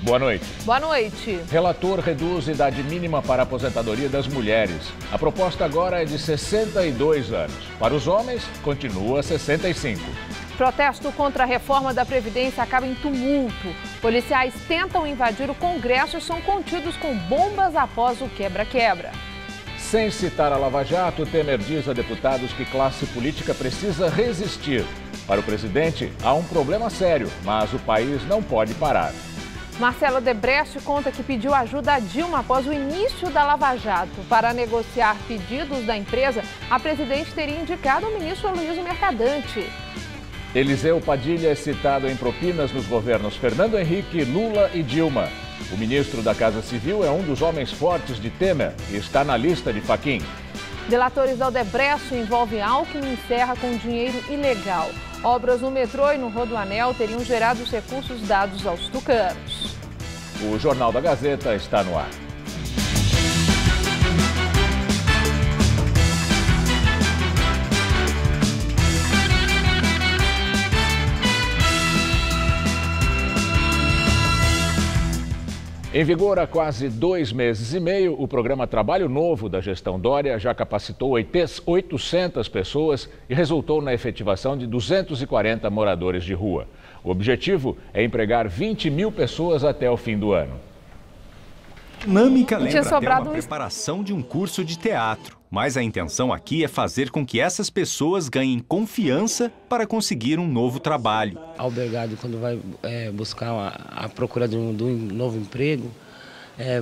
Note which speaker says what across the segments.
Speaker 1: Boa noite.
Speaker 2: Boa noite.
Speaker 1: Relator reduz idade mínima para a aposentadoria das mulheres. A proposta agora é de 62 anos. Para os homens, continua 65.
Speaker 2: Protesto contra a reforma da Previdência acaba em tumulto. Policiais tentam invadir o Congresso e são contidos com bombas após o quebra-quebra.
Speaker 1: Sem citar a Lava Jato, Temer diz a deputados que classe política precisa resistir. Para o presidente, há um problema sério, mas o país não pode parar.
Speaker 2: Marcelo Odebrecht conta que pediu ajuda a Dilma após o início da Lava Jato. Para negociar pedidos da empresa, a presidente teria indicado o ministro Aloysio Mercadante.
Speaker 1: Eliseu Padilha é citado em propinas nos governos Fernando Henrique, Lula e Dilma. O ministro da Casa Civil é um dos homens fortes de Temer e está na lista de Fachin.
Speaker 2: Delatores da Odebrecht envolvem Alckmin e Serra com dinheiro ilegal. Obras no metrô e no Rodoanel teriam gerado os recursos dados aos tucanos.
Speaker 1: O Jornal da Gazeta está no ar. Em vigor há quase 2 meses e meio, o programa Trabalho Novo da gestão Dória já capacitou 800 pessoas e resultou na efetivação de 240 moradores de rua. O objetivo é empregar 20 mil pessoas até o fim do ano.
Speaker 3: Dinâmica lembra até uma preparação de um curso de teatro, mas a intenção aqui é fazer com que essas pessoas ganhem confiança para conseguir um novo trabalho.
Speaker 4: Albergado, quando vai buscar a procura de um novo emprego,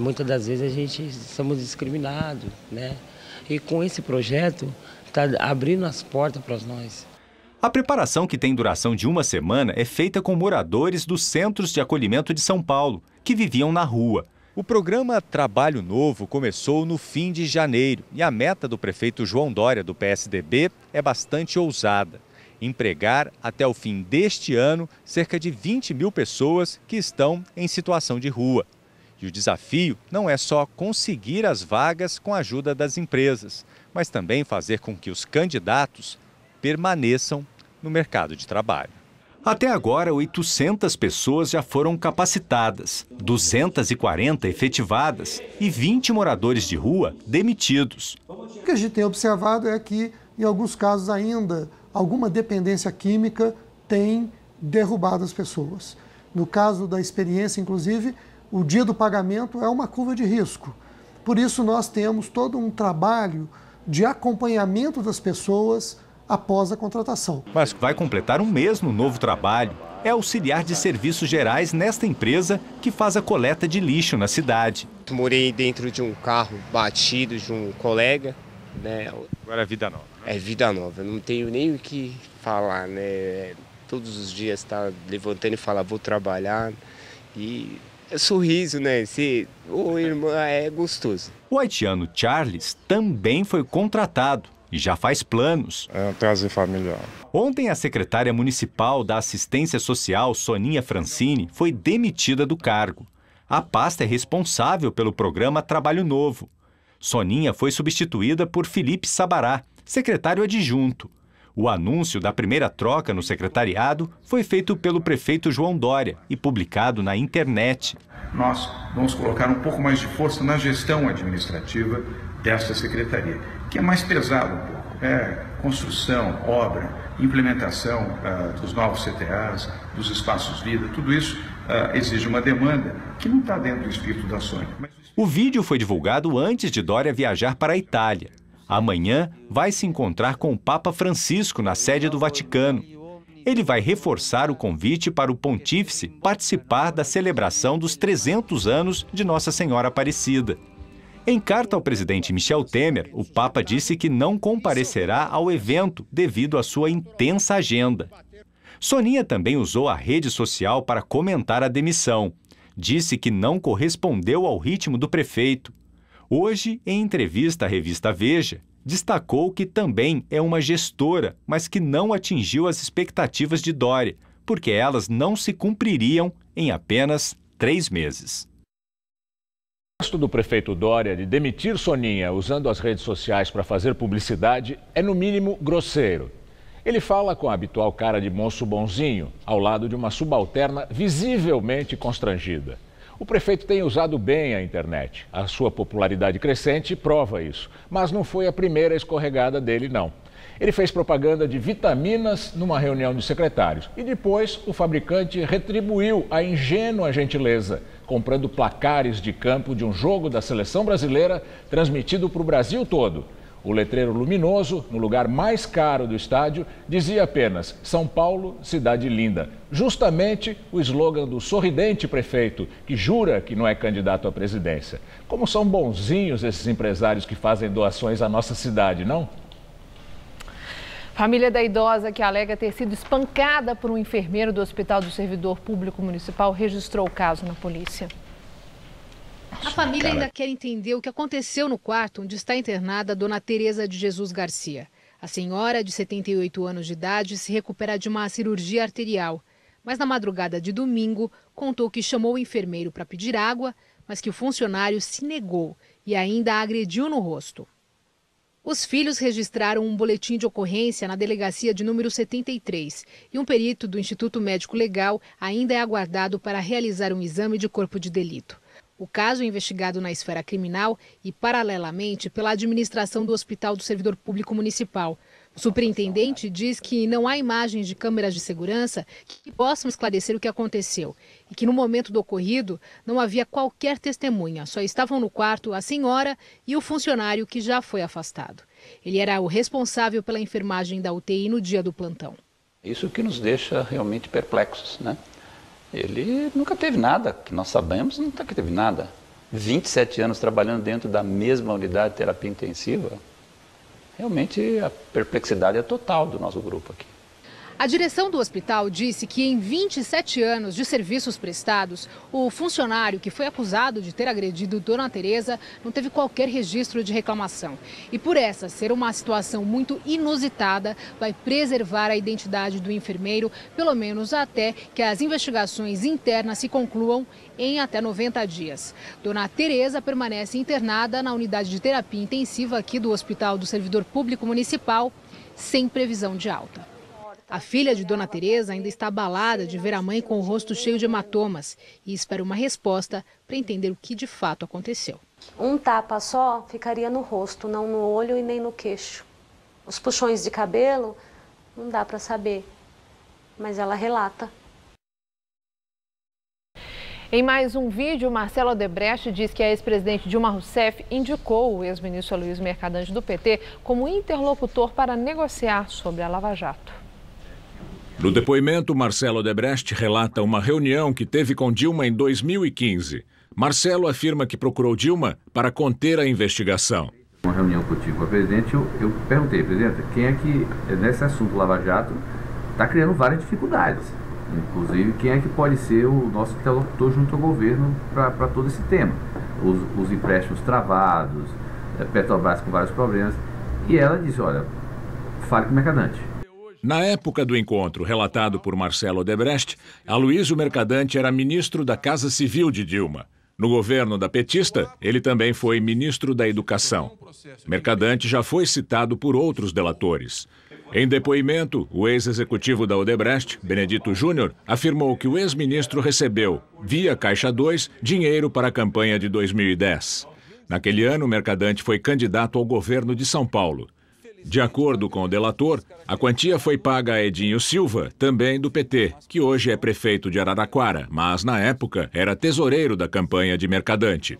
Speaker 4: muitas das vezes a gente somos discriminados, né? E com esse projeto está abrindo as portas para nós.
Speaker 3: A preparação, que tem duração de 1 semana, é feita com moradores dos centros de acolhimento de São Paulo, que viviam na rua. O programa Trabalho Novo começou no fim de janeiro e a meta do prefeito João Dória, do PSDB, é bastante ousada: empregar até o fim deste ano cerca de 20 mil pessoas que estão em situação de rua. E o desafio não é só conseguir as vagas com a ajuda das empresas, mas também fazer com que os candidatos permaneçam no mercado de trabalho. Até agora, 800 pessoas já foram capacitadas, 240 efetivadas e 20 moradores de rua demitidos.
Speaker 5: O que a gente tem observado é que, em alguns casos ainda, alguma dependência química tem derrubado as pessoas. No caso da experiência, inclusive, o dia do pagamento é uma curva de risco. Por isso, nós temos todo um trabalho de acompanhamento das pessoas após a contratação.
Speaker 3: Mas vai completar um mês no novo trabalho. É auxiliar de serviços gerais nesta empresa que faz a coleta de lixo na cidade.
Speaker 6: Morei dentro de um carro batido de um colega, né?
Speaker 3: Agora é vida nova.
Speaker 6: É vida nova, não tenho nem o que falar, né? Todos os dias tá levantando e falar, vou trabalhar. E é sorriso, né? Ô, irmã, é gostoso.
Speaker 3: O haitiano Charles também foi contratado e já faz planos.
Speaker 7: É um trazer familiar.
Speaker 3: Ontem, a secretária municipal da Assistência Social, Soninha Francini, foi demitida do cargo. A pasta é responsável pelo programa Trabalho Novo. Soninha foi substituída por Felipe Sabará, secretário adjunto. O anúncio da primeira troca no secretariado foi feito pelo prefeito João Dória e publicado na internet.
Speaker 8: Nós vamos colocar um pouco mais de força na gestão administrativa desta secretaria, que é mais pesado um pouco. É construção, obra, implementação dos novos CTAs, dos espaços vida, tudo isso exige uma demanda que não está dentro do espírito da Sônia.
Speaker 3: O vídeo foi divulgado antes de Dória viajar para a Itália. Amanhã vai se encontrar com o Papa Francisco na sede do Vaticano. Ele vai reforçar o convite para o pontífice participar da celebração dos 300 anos de Nossa Senhora Aparecida. Em carta ao presidente Michel Temer, o Papa disse que não comparecerá ao evento devido à sua intensa agenda. Soninha também usou a rede social para comentar a demissão. Disse que não correspondeu ao ritmo do prefeito. Hoje, em entrevista à revista Veja, destacou que também é uma gestora, mas que não atingiu as expectativas de Dória, porque elas não se cumpririam em apenas 3 meses.
Speaker 1: O gesto do prefeito Dória de demitir Soninha usando as redes sociais para fazer publicidade é, no mínimo, grosseiro. Ele fala com a habitual cara de moço bonzinho, ao lado de uma subalterna visivelmente constrangida. O prefeito tem usado bem a internet. A sua popularidade crescente prova isso. Mas não foi a primeira escorregada dele, não. Ele fez propaganda de vitaminas numa reunião de secretários. E depois o fabricante retribuiu a ingênua gentileza, comprando placares de campo de um jogo da seleção brasileira transmitido para o Brasil todo. O letreiro luminoso, no lugar mais caro do estádio, dizia apenas São Paulo, cidade linda. Justamente o slogan do sorridente prefeito, que jura que não é candidato à presidência. Como são bonzinhos esses empresários que fazem doações à nossa cidade, não?
Speaker 2: Família da idosa que alega ter sido espancada por um enfermeiro do Hospital do Servidor Público Municipal registrou o caso na polícia.
Speaker 7: A família ainda quer entender o que aconteceu no quarto onde está internada a dona Tereza de Jesus Garcia. A senhora, de 78 anos de idade, se recupera de uma cirurgia arterial. Mas na madrugada de domingo, contou que chamou o enfermeiro para pedir água, mas que o funcionário se negou e ainda a agrediu no rosto. Os filhos registraram um boletim de ocorrência na delegacia de número 73 e um perito do Instituto Médico Legal ainda é aguardado para realizar um exame de corpo de delito. O caso é investigado na esfera criminal e, paralelamente, pela administração do Hospital do Servidor Público Municipal. O superintendente diz que não há imagens de câmeras de segurança que possam esclarecer o que aconteceu e que, no momento do ocorrido, não havia qualquer testemunha. Só estavam no quarto a senhora e o funcionário que já foi afastado. Ele era o responsável pela enfermagem da UTI no dia do plantão.
Speaker 9: Isso que nos deixa realmente perplexos, né? Ele nunca teve nada, que nós sabemos, nunca teve nada. 27 anos trabalhando dentro da mesma unidade de terapia intensiva. Realmente a perplexidade é total do nosso grupo aqui.
Speaker 7: A direção do hospital disse que em 27 anos de serviços prestados, o funcionário que foi acusado de ter agredido Dona Tereza não teve qualquer registro de reclamação. E por essa ser uma situação muito inusitada, vai preservar a identidade do enfermeiro, pelo menos até que as investigações internas se concluam em até 90 dias. Dona Tereza permanece internada na unidade de terapia intensiva aqui do Hospital do Servidor Público Municipal, sem previsão de alta. A filha de Dona Tereza ainda está abalada de ver a mãe com o rosto cheio de hematomas e espera uma resposta para entender o que de fato aconteceu.
Speaker 10: Um tapa só ficaria no rosto, não no olho e nem no queixo. Os puxões de cabelo não dá para saber, mas ela relata.
Speaker 2: Em mais um vídeo, Marcelo Odebrecht diz que a ex-presidente Dilma Rousseff indicou o ex-ministro Aloysio Mercadante do PT como interlocutor para negociar sobre a Lava Jato.
Speaker 1: No depoimento, Marcelo Odebrecht relata uma reunião que teve com Dilma em 2015. Marcelo afirma que procurou Dilma para conter a investigação.
Speaker 11: Uma reunião que eu tive com a presidente, eu perguntei, presidente, quem é que, nesse assunto Lava Jato, está criando várias dificuldades. Inclusive, quem é que pode ser o nosso interlocutor junto ao governo para todo esse tema. Os empréstimos travados, Petrobras com vários problemas. E ela disse, olha, fale com o Mercadante.
Speaker 1: Na época do encontro relatado por Marcelo Odebrecht, Aloysio Mercadante era ministro da Casa Civil de Dilma. No governo da petista, ele também foi ministro da Educação. Mercadante já foi citado por outros delatores. Em depoimento, o ex-executivo da Odebrecht, Benedito Júnior, afirmou que o ex-ministro recebeu, via Caixa 2, dinheiro para a campanha de 2010. Naquele ano, Mercadante foi candidato ao governo de São Paulo. De acordo com o delator, a quantia foi paga a Edinho Silva, também do PT, que hoje é prefeito de Araraquara, mas na época era tesoureiro da campanha de Mercadante.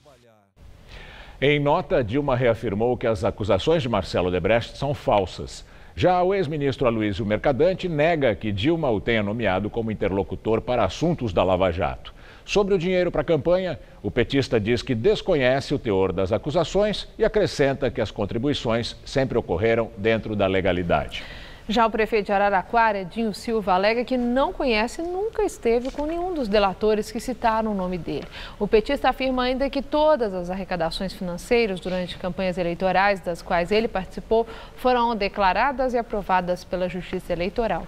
Speaker 1: Em nota, Dilma reafirmou que as acusações de Marcelo Odebrecht são falsas. Já o ex-ministro Aloysio Mercadante nega que Dilma o tenha nomeado como interlocutor para assuntos da Lava Jato. Sobre o dinheiro para a campanha, o petista diz que desconhece o teor das acusações e acrescenta que as contribuições sempre ocorreram dentro da legalidade.
Speaker 2: Já o prefeito de Araraquara, Edinho Silva, alega que não conhece e nunca esteve com nenhum dos delatores que citaram o nome dele. O petista afirma ainda que todas as arrecadações financeiras durante campanhas eleitorais das quais ele participou foram declaradas e aprovadas pela Justiça Eleitoral.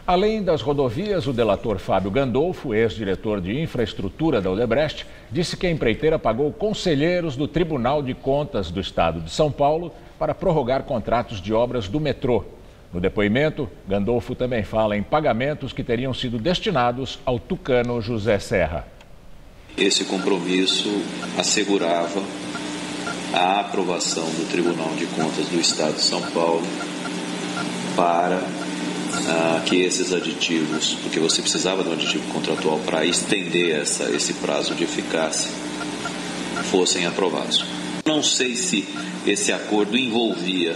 Speaker 1: Além das rodovias, o delator Fábio Gandolfo, ex-diretor de infraestrutura da Odebrecht, disse que a empreiteira pagou conselheiros do Tribunal de Contas do Estado de São Paulo para prorrogar contratos de obras do metrô. No depoimento, Gandolfo também fala em pagamentos que teriam sido destinados ao tucano José Serra.
Speaker 12: Esse compromisso assegurava a aprovação do Tribunal de Contas do Estado de São Paulo para que esses aditivos, porque você precisava de um aditivo contratual para estender esse prazo de eficácia, fossem aprovados. Não sei se esse acordo envolvia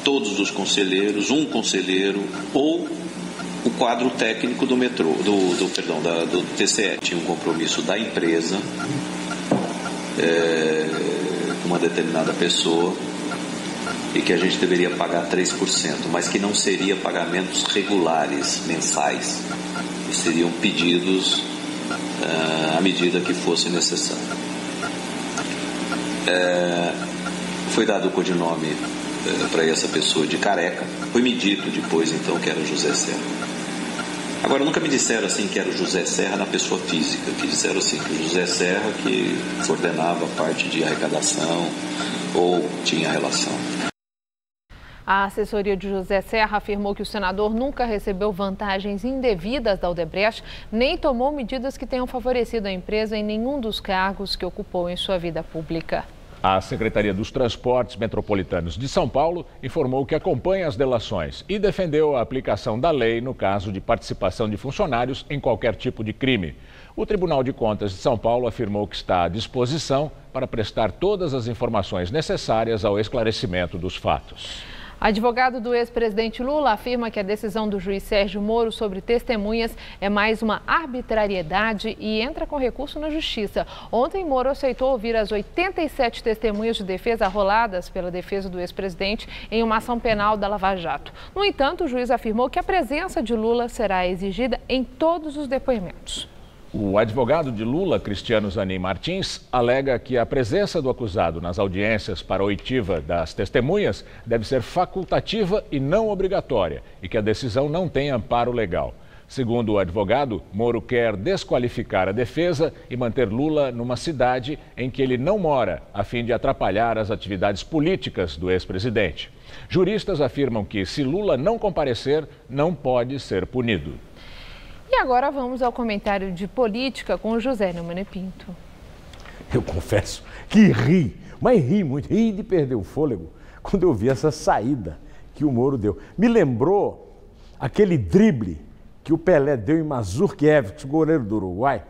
Speaker 12: todos os conselheiros, um conselheiro ou o quadro técnico do metrô, do TCE. Tinha um compromisso da empresa com uma determinada pessoa e que a gente deveria pagar 3%, mas que não seria pagamentos regulares, mensais, e seriam pedidos à medida que fosse necessário. Foi dado o codinome para essa pessoa de Careca. Foi me dito depois, então, que era José Serra. Agora, nunca me disseram assim que era o José Serra na pessoa física, que disseram assim que o José Serra que coordenava a parte de arrecadação ou tinha relação.
Speaker 2: A assessoria de José Serra afirmou que o senador nunca recebeu vantagens indevidas da Odebrecht, nem tomou medidas que tenham favorecido a empresa em nenhum dos cargos que ocupou em sua vida pública.
Speaker 1: A Secretaria dos Transportes Metropolitanos de São Paulo informou que acompanha as delações e defendeu a aplicação da lei no caso de participação de funcionários em qualquer tipo de crime. O Tribunal de Contas de São Paulo afirmou que está à disposição para prestar todas as informações necessárias ao esclarecimento dos fatos.
Speaker 2: Advogado do ex-presidente Lula afirma que a decisão do juiz Sérgio Moro sobre testemunhas é mais uma arbitrariedade e entra com recurso na justiça. Ontem, Moro aceitou ouvir as 87 testemunhas de defesa arroladas pela defesa do ex-presidente em uma ação penal da Lava Jato. No entanto, o juiz afirmou que a presença de Lula será exigida em todos os depoimentos.
Speaker 1: O advogado de Lula, Cristiano Zanin Martins, alega que a presença do acusado nas audiências para a oitiva das testemunhas deve ser facultativa e não obrigatória e que a decisão não tem amparo legal. Segundo o advogado, Moro quer desqualificar a defesa e manter Lula numa cidade em que ele não mora, a fim de atrapalhar as atividades políticas do ex-presidente. Juristas afirmam que, se Lula não comparecer, não pode ser punido.
Speaker 2: E agora vamos ao comentário de política com o José Neumann Pinto.
Speaker 13: Eu confesso que ri, mas ri muito, ri de perder o fôlego quando eu vi essa saída que o Moro deu. Me lembrou aquele drible que o Pelé deu em Mazurkiewicz, goleiro do Uruguai,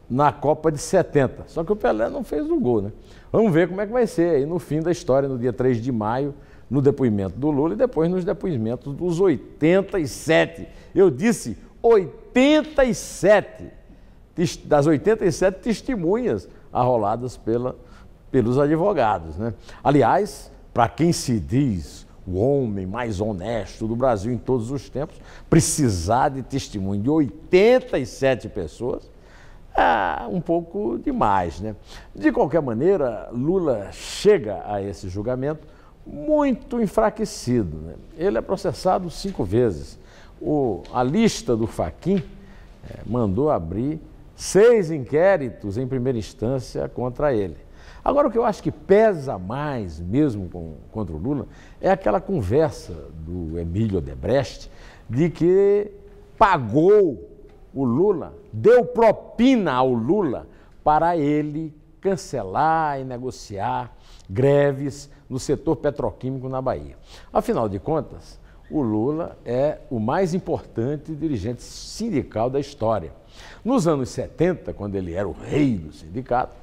Speaker 13: na Copa de 70. Só que o Pelé não fez o gol, né? Vamos ver como é que vai ser aí no fim da história, no dia 3 de maio, no depoimento do Lula e depois nos depoimentos dos 87. Eu disse 87 das 87 testemunhas arroladas pelos advogados, né? Aliás, para quem se diz o homem mais honesto do Brasil em todos os tempos, precisar de testemunho de 87 pessoas é um pouco demais, né? De qualquer maneira, Lula chega a esse julgamento muito enfraquecido, né? Ele é processado 5 vezes. A lista do Fachin mandou abrir 6 inquéritos em primeira instância contra ele. Agora, o que eu acho que pesa mais mesmo contra o Lula é aquela conversa do Emílio Odebrecht de que pagou o Lula, deu propina ao Lula para ele cancelar e negociar greves no setor petroquímico na Bahia. Afinal de contas, o Lula é o mais importante dirigente sindical da história. Nos anos 70, quando ele era o rei do sindicato,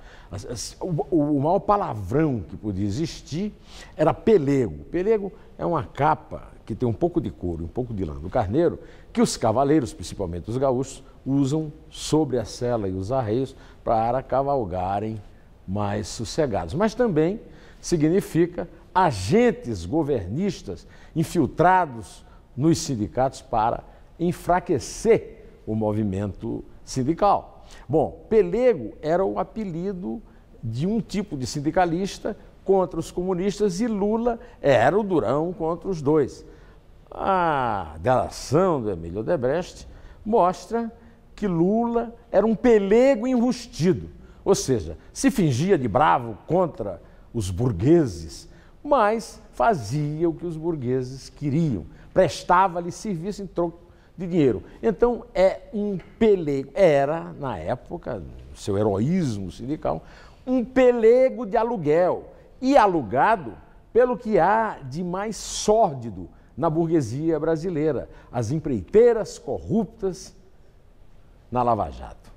Speaker 13: o maior palavrão que podia existir era pelego. Pelego é uma capa que tem um pouco de couro e um pouco de lã do carneiro, que os cavaleiros, principalmente os gaúchos, usam sobre a sela e os arreios para cavalgarem mais sossegados. Mas também significa agentes governistas infiltrados nos sindicatos para enfraquecer o movimento sindical. Bom, pelego era o apelido de um tipo de sindicalista contra os comunistas e Lula era o durão contra os dois. A delação do Emílio Odebrecht mostra que Lula era um pelego enrustido, ou seja, se fingia de bravo contra os burgueses, mas fazia o que os burgueses queriam, prestava-lhe serviço em troco de dinheiro. Então, é um pelego. Era, na época, seu heroísmo sindical, um pelego de aluguel e alugado pelo que há de mais sórdido na burguesia brasileira, as empreiteiras corruptas na Lava Jato.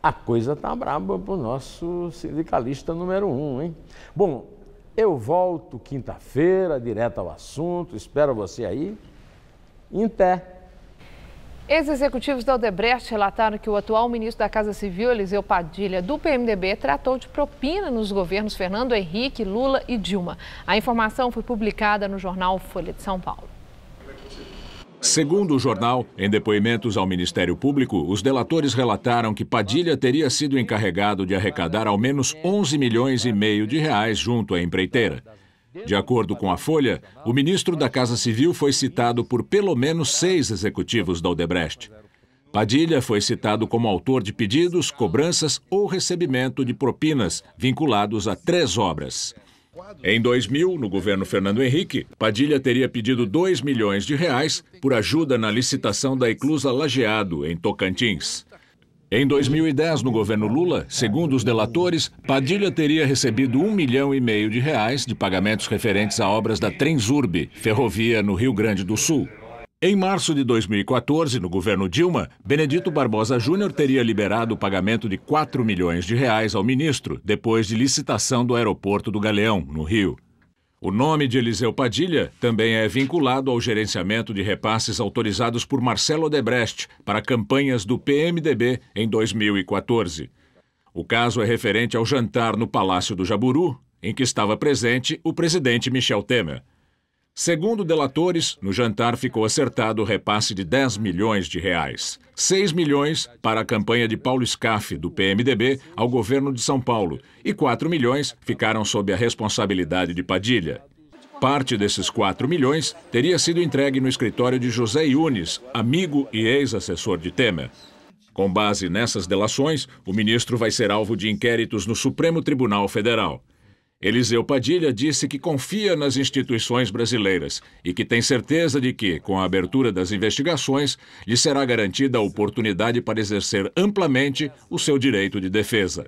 Speaker 13: A coisa tá braba para o nosso sindicalista número 1, hein? Bom, eu volto quinta-feira, direto ao assunto, espero você aí. Até.
Speaker 2: Ex-executivos da Odebrecht relataram que o atual ministro da Casa Civil, Eliseu Padilha, do PMDB, tratou de propina nos governos Fernando Henrique, Lula e Dilma. A informação foi publicada no jornal Folha de São Paulo.
Speaker 1: Segundo o jornal, em depoimentos ao Ministério Público, os delatores relataram que Padilha teria sido encarregado de arrecadar ao menos 11 milhões e meio de reais junto à empreiteira. De acordo com a Folha, o ministro da Casa Civil foi citado por pelo menos 6 executivos da Odebrecht. Padilha foi citado como autor de pedidos, cobranças ou recebimento de propinas vinculados a 3 obras. Em 2000, no governo Fernando Henrique, Padilha teria pedido 2 milhões de reais por ajuda na licitação da Eclusa Lajeado, em Tocantins. Em 2010, no governo Lula, segundo os delatores, Padilha teria recebido 1,5 milhão de reais de pagamentos referentes a obras da Transurb, ferrovia no Rio Grande do Sul. Em março de 2014, no governo Dilma, Benedito Barbosa Júnior teria liberado o pagamento de 4 milhões de reais ao ministro, depois de licitação do aeroporto do Galeão, no Rio. O nome de Eliseu Padilha também é vinculado ao gerenciamento de repasses autorizados por Marcelo Odebrecht para campanhas do PMDB em 2014. O caso é referente ao jantar no Palácio do Jaburu, em que estava presente o presidente Michel Temer. Segundo delatores, no jantar ficou acertado o repasse de 10 milhões de reais. 6 milhões para a campanha de Paulo Scaff, do PMDB, ao governo de São Paulo, e 4 milhões ficaram sob a responsabilidade de Padilha. Parte desses 4 milhões teria sido entregue no escritório de José Yunes, amigo e ex-assessor de Temer. Com base nessas delações, o ministro vai ser alvo de inquéritos no Supremo Tribunal Federal. Eliseu Padilha disse que confia nas instituições brasileiras e que tem certeza de que, com a abertura das investigações, lhe será garantida a oportunidade para exercer amplamente o seu direito de defesa.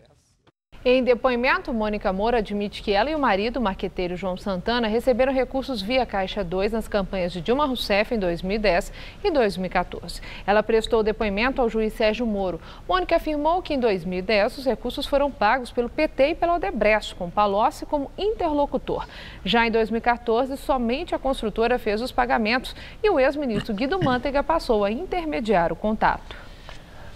Speaker 2: Em depoimento, Mônica Moura admite que ela e o marido, o marqueteiro João Santana, receberam recursos via Caixa 2 nas campanhas de Dilma Rousseff em 2010 e 2014. Ela prestou depoimento ao juiz Sérgio Moro. Mônica afirmou que em 2010 os recursos foram pagos pelo PT e pela Odebrecht, com Palocci como interlocutor. Já em 2014, somente a construtora fez os pagamentos e o ex-ministro Guido Mantega passou a intermediar o contato.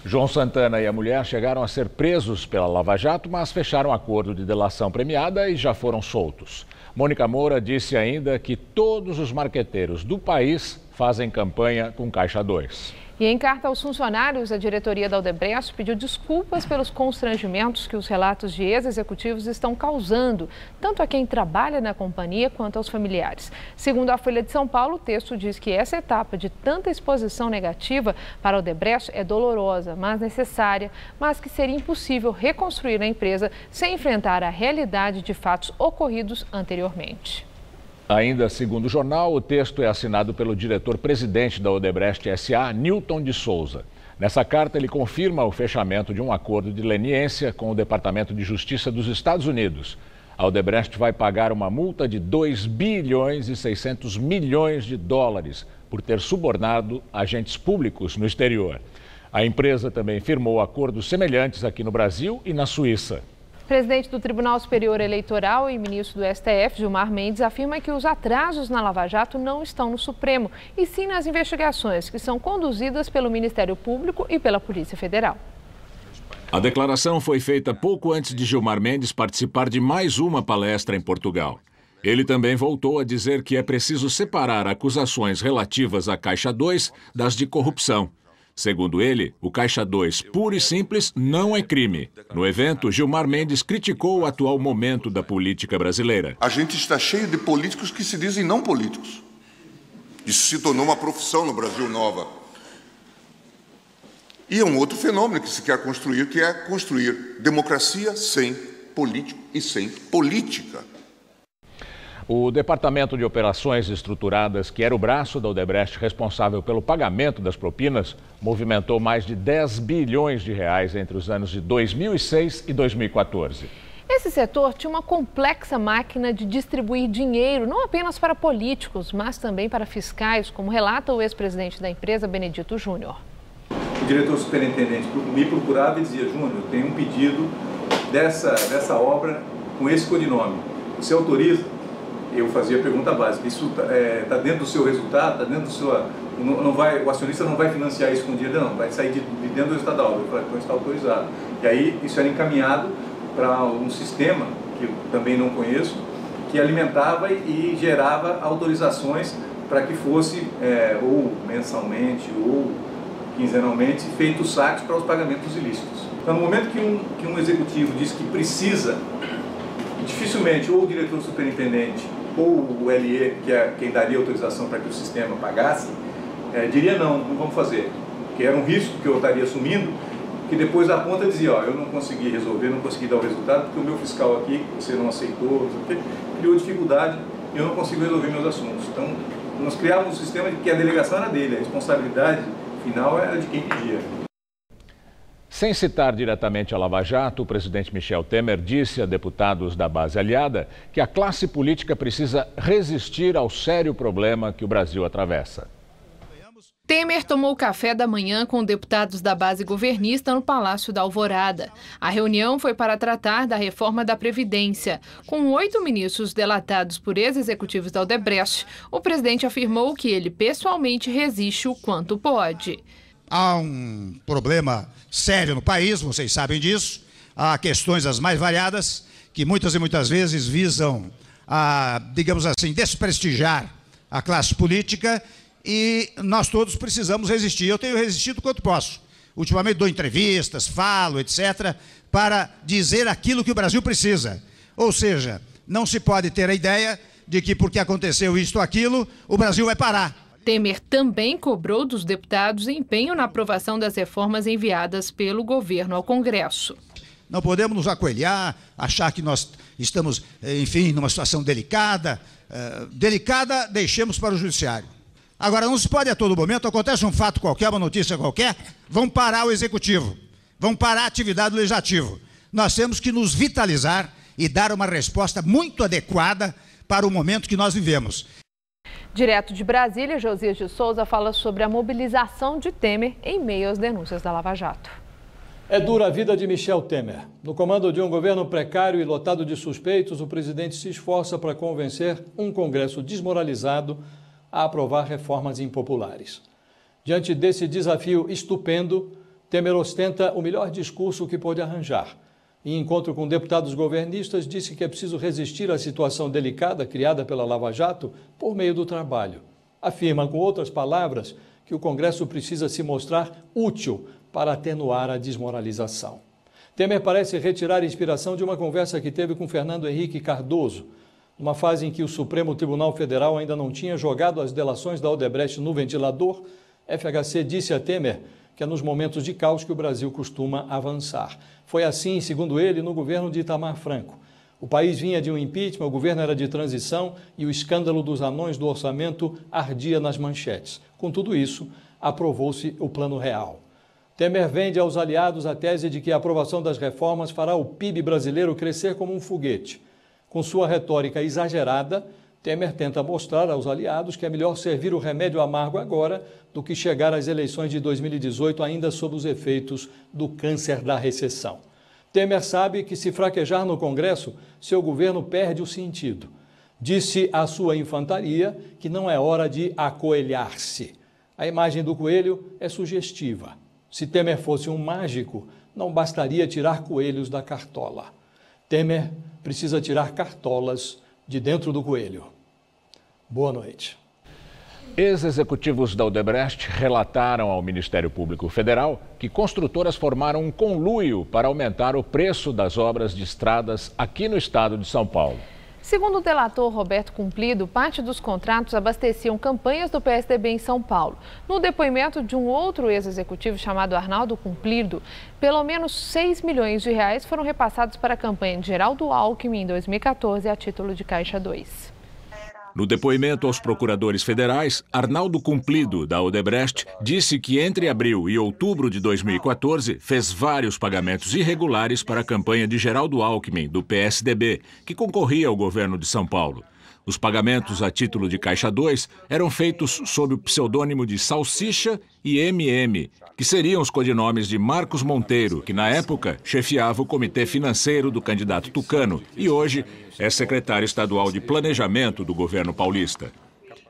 Speaker 1: João Santana e a mulher chegaram a ser presos pela Lava Jato, mas fecharam acordo de delação premiada e já foram soltos. Mônica Moura disse ainda que todos os marqueteiros do país fazem campanha com Caixa 2.
Speaker 2: E em carta aos funcionários, a diretoria da Odebrecht pediu desculpas pelos constrangimentos que os relatos de ex-executivos estão causando, tanto a quem trabalha na companhia quanto aos familiares. Segundo a Folha de São Paulo, o texto diz que essa etapa de tanta exposição negativa para a Odebrecht é dolorosa, mas necessária, mas que seria impossível reconstruir a empresa sem enfrentar a realidade de fatos ocorridos anteriormente.
Speaker 1: Ainda segundo o jornal, o texto é assinado pelo diretor-presidente da Odebrecht S.A., Newton de Souza. Nessa carta, ele confirma o fechamento de um acordo de leniência com o Departamento de Justiça dos Estados Unidos. A Odebrecht vai pagar uma multa de 2 bilhões e 600 milhões de dólares por ter subornado agentes públicos no exterior. A empresa também firmou acordos semelhantes aqui no Brasil e na Suíça.
Speaker 2: O presidente do Tribunal Superior Eleitoral e ministro do STF, Gilmar Mendes, afirma que os atrasos na Lava Jato não estão no Supremo, e sim nas investigações que são conduzidas pelo Ministério Público e pela Polícia Federal.
Speaker 1: A declaração foi feita pouco antes de Gilmar Mendes participar de mais uma palestra em Portugal. Ele também voltou a dizer que é preciso separar acusações relativas à Caixa 2 das de corrupção. Segundo ele, o Caixa 2 puro e simples não é crime. No evento, Gilmar Mendes criticou o atual momento da política brasileira.
Speaker 14: A gente está cheio de políticos que se dizem não políticos. Isso se tornou uma profissão no Brasil nova. E é um outro fenômeno que se quer construir, que é construir democracia sem político e sem política.
Speaker 1: O Departamento de Operações Estruturadas, que era o braço da Odebrecht responsável pelo pagamento das propinas, movimentou mais de 10 bilhões de reais entre os anos de 2006 e 2014.
Speaker 2: Esse setor tinha uma complexa máquina de distribuir dinheiro, não apenas para políticos, mas também para fiscais, como relata o ex-presidente da empresa, Benedito Júnior.
Speaker 15: O diretor superintendente me procurava e dizia: Júnior, eu tenho um pedido dessa obra com esse codinome. Você autoriza? Eu fazia a pergunta básica: isso está dentro do seu resultado? Está dentro do seu... o acionista não vai financiar isso com dinheiro, não, vai sair de dentro do resultado da obra. Eu falei: então está autorizado. E aí isso era encaminhado para um sistema, que eu também não conheço, que alimentava e gerava autorizações para que fosse, ou mensalmente ou quinzenalmente, feitos saques para os pagamentos ilícitos. Então, no momento que um executivo diz que precisa, dificilmente ou o diretor superintendente ou o LE, que é quem daria autorização para que o sistema pagasse, diria não vamos fazer, porque era um risco que eu estaria assumindo, que depois da ponta dizia: eu não consegui resolver, não consegui dar o resultado, porque o meu fiscal aqui, você não aceitou, criou dificuldade e eu não consigo resolver meus assuntos. Então, nós criávamos um sistema de que a delegação era dele, a responsabilidade final era de quem pedia.
Speaker 1: Sem citar diretamente a Lava Jato, o presidente Michel Temer disse a deputados da base aliada que a classe política precisa resistir ao sério problema que o Brasil atravessa.
Speaker 2: Temer tomou café da manhã com deputados da base governista no Palácio da Alvorada. A reunião foi para tratar da reforma da Previdência. Com 8 ministros delatados por ex-executivos da Odebrecht, o presidente afirmou que ele pessoalmente resiste o quanto pode.
Speaker 16: Há um problema sério no país, vocês sabem disso. Há questões as mais variadas que muitas e muitas vezes visam a, digamos assim, desprestigiar a classe política, e nós todos precisamos resistir. Eu tenho resistido quanto posso. Ultimamente dou entrevistas, falo, etc., para dizer aquilo que o Brasil precisa. Ou seja, não se pode ter a ideia de que porque aconteceu isto ou aquilo, o Brasil vai parar.
Speaker 2: Temer também cobrou dos deputados empenho na aprovação das reformas enviadas pelo governo ao Congresso.
Speaker 16: Não podemos nos acoelhar, achar que nós estamos, enfim, numa situação delicada. Delicada, deixemos para o judiciário. Agora, não se pode a todo momento, acontece um fato qualquer, uma notícia qualquer, vão parar o executivo, vão parar a atividade do legislativo. Nós temos que nos vitalizar e dar uma resposta muito adequada para o momento que nós vivemos.
Speaker 2: Direto de Brasília, Josias de Souza fala sobre a mobilização de Temer em meio às denúncias da Lava Jato.
Speaker 17: É dura a vida de Michel Temer. No comando de um governo precário e lotado de suspeitos, o presidente se esforça para convencer um Congresso desmoralizado a aprovar reformas impopulares. Diante desse desafio estupendo, Temer ostenta o melhor discurso que pôde arranjar. Em encontro com deputados governistas, disse que é preciso resistir à situação delicada criada pela Lava Jato por meio do trabalho. Afirma, com outras palavras, que o Congresso precisa se mostrar útil para atenuar a desmoralização. Temer parece retirar inspiração de uma conversa que teve com Fernando Henrique Cardoso, numa fase em que o Supremo Tribunal Federal ainda não tinha jogado as delações da Odebrecht no ventilador. FHC disse a Temer que é nos momentos de caos que o Brasil costuma avançar. Foi assim, segundo ele, no governo de Itamar Franco. O país vinha de um impeachment, o governo era de transição e o escândalo dos anões do orçamento ardia nas manchetes. Com tudo isso, aprovou-se o Plano Real. Temer vende aos aliados a tese de que a aprovação das reformas fará o PIB brasileiro crescer como um foguete. Com sua retórica exagerada, Temer tenta mostrar aos aliados que é melhor servir o remédio amargo agora do que chegar às eleições de 2018 ainda sob os efeitos do câncer da recessão. Temer sabe que se fraquejar no Congresso, seu governo perde o sentido. Disse à sua infantaria que não é hora de acoelhar-se. A imagem do coelho é sugestiva. Se Temer fosse um mágico, não bastaria tirar coelhos da cartola. Temer precisa tirar cartolas de dentro do coelho. Boa noite.
Speaker 1: Ex-executivos da Odebrecht relataram ao Ministério Público Federal que construtoras formaram um conluio para aumentar o preço das obras de estradas aqui no estado de São Paulo.
Speaker 2: Segundo o delator Roberto Cumplido, parte dos contratos abasteciam campanhas do PSDB em São Paulo. No depoimento de um outro ex-executivo chamado Arnaldo Cumplido, pelo menos 6 milhões de reais foram repassados para a campanha de Geraldo Alckmin em 2014 a título de Caixa 2.
Speaker 1: No depoimento aos procuradores federais, Arnaldo Cumplido, da Odebrecht, disse que entre abril e outubro de 2014 fez vários pagamentos irregulares para a campanha de Geraldo Alckmin, do PSDB, que concorria ao governo de São Paulo. Os pagamentos a título de Caixa 2 eram feitos sob o pseudônimo de Salsicha e MM, que seriam os codinomes de Marcos Monteiro, que na época chefiava o comitê financeiro do candidato tucano e hoje é secretário estadual de Planejamento do governo paulista.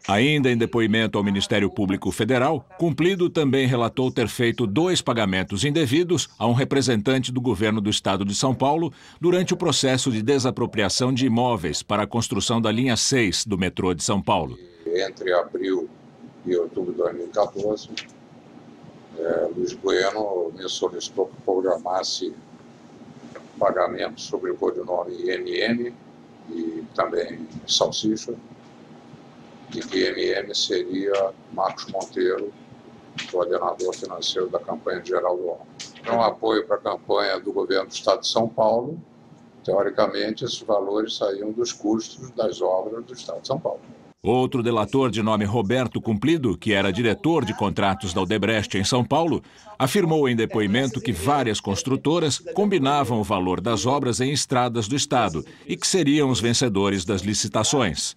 Speaker 1: Ainda em depoimento ao Ministério Público Federal, Cumplido também relatou ter feito 2 pagamentos indevidos a um representante do governo do estado de São Paulo durante o processo de desapropriação de imóveis para a construção da linha 6 do metrô de São Paulo.
Speaker 18: Entre abril e outubro de 2014, Luiz Bueno me solicitou que programasse pagamentos sobre o codinome INM e também Salsicha, e que MM seria Marcos Monteiro, coordenador financeiro da campanha de Geraldo Alckmin. Então, apoio para a campanha do governo do estado de São Paulo. Teoricamente, esses valores saíam dos custos das obras do estado de São Paulo.
Speaker 1: Outro delator de nome Roberto Cumplido, que era diretor de contratos da Odebrecht em São Paulo, afirmou em depoimento que várias construtoras combinavam o valor das obras em estradas do estado e que seriam os vencedores das licitações.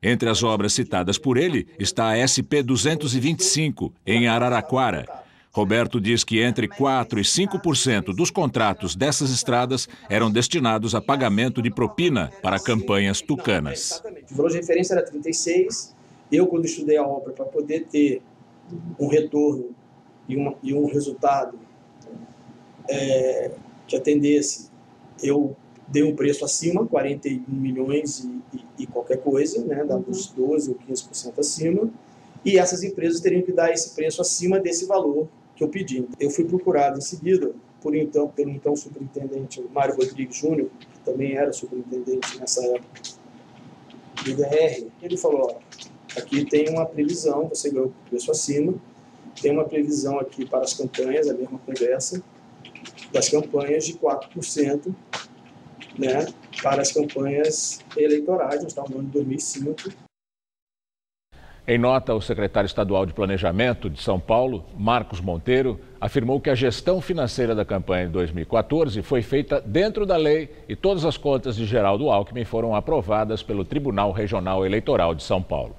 Speaker 1: Entre as obras citadas por ele está a SP-225, em Araraquara. Roberto diz que entre 4% e 5% dos contratos dessas estradas eram destinados a pagamento de propina para campanhas tucanas.
Speaker 19: O valor de referência era 36. Eu, quando estudei a obra, para poder ter um retorno e um resultado que atendesse, eu dei um preço acima, 41 milhões e qualquer coisa, né? Dava uns 12% ou 15% acima, e essas empresas teriam que dar esse preço acima desse valor que eu pedi. Eu fui procurado em seguida pelo então superintendente Mário Rodrigues Júnior, que também era superintendente nessa época do IDR. Ele falou, ó, aqui tem uma previsão, você ganhou o preço acima, tem uma previsão aqui para as campanhas, a mesma conversa, das campanhas de 4%, né, para as campanhas eleitorais, nós estamos no ano de 2005.
Speaker 1: Em nota, o secretário estadual de Planejamento de São Paulo, Marcos Monteiro, afirmou que a gestão financeira da campanha de 2014 foi feita dentro da lei e todas as contas de Geraldo Alckmin foram aprovadas pelo Tribunal Regional Eleitoral de São Paulo.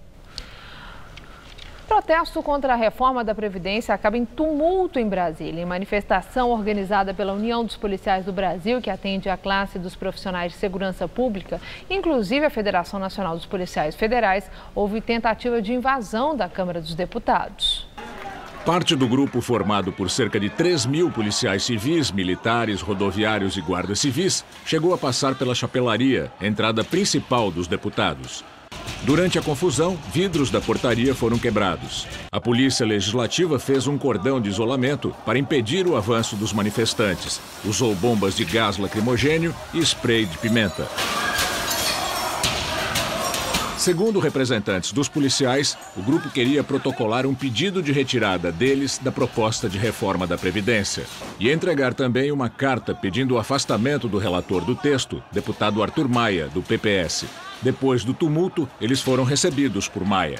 Speaker 2: Protesto contra a reforma da Previdência acaba em tumulto em Brasília. Em manifestação organizada pela União dos Policiais do Brasil, que atende a classe dos profissionais de segurança pública, inclusive a Federação Nacional dos Policiais Federais, houve tentativa de invasão da Câmara dos Deputados.
Speaker 1: Parte do grupo, formado por cerca de 3.000 policiais civis, militares, rodoviários e guardas civis, chegou a passar pela chapelaria, entrada principal dos deputados. Durante a confusão, vidros da portaria foram quebrados. A Polícia Legislativa fez um cordão de isolamento para impedir o avanço dos manifestantes. Usou bombas de gás lacrimogênio e spray de pimenta. Segundo representantes dos policiais, o grupo queria protocolar um pedido de retirada deles da proposta de reforma da Previdência e entregar também uma carta pedindo o afastamento do relator do texto, deputado Arthur Maia, do PPS. Depois do tumulto, eles foram recebidos por Maia.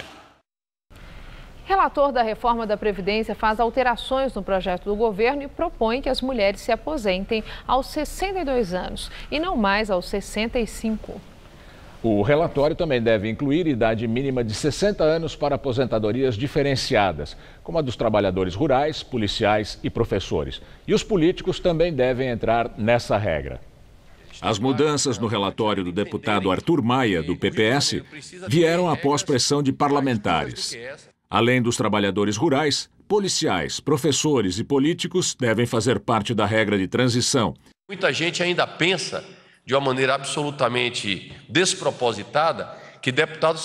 Speaker 2: Relator da reforma da Previdência faz alterações no projeto do governo e propõe que as mulheres se aposentem aos 62 anos e não mais aos 65.
Speaker 1: O relatório também deve incluir idade mínima de 60 anos para aposentadorias diferenciadas, como a dos trabalhadores rurais, policiais e professores. E os políticos também devem entrar nessa regra. As mudanças no relatório do deputado Arthur Maia, do PPS, vieram após pressão de parlamentares. Além dos trabalhadores rurais, policiais, professores e políticos devem fazer parte da regra de transição.
Speaker 20: Muita gente ainda pensa, de uma maneira absolutamente despropositada, que deputado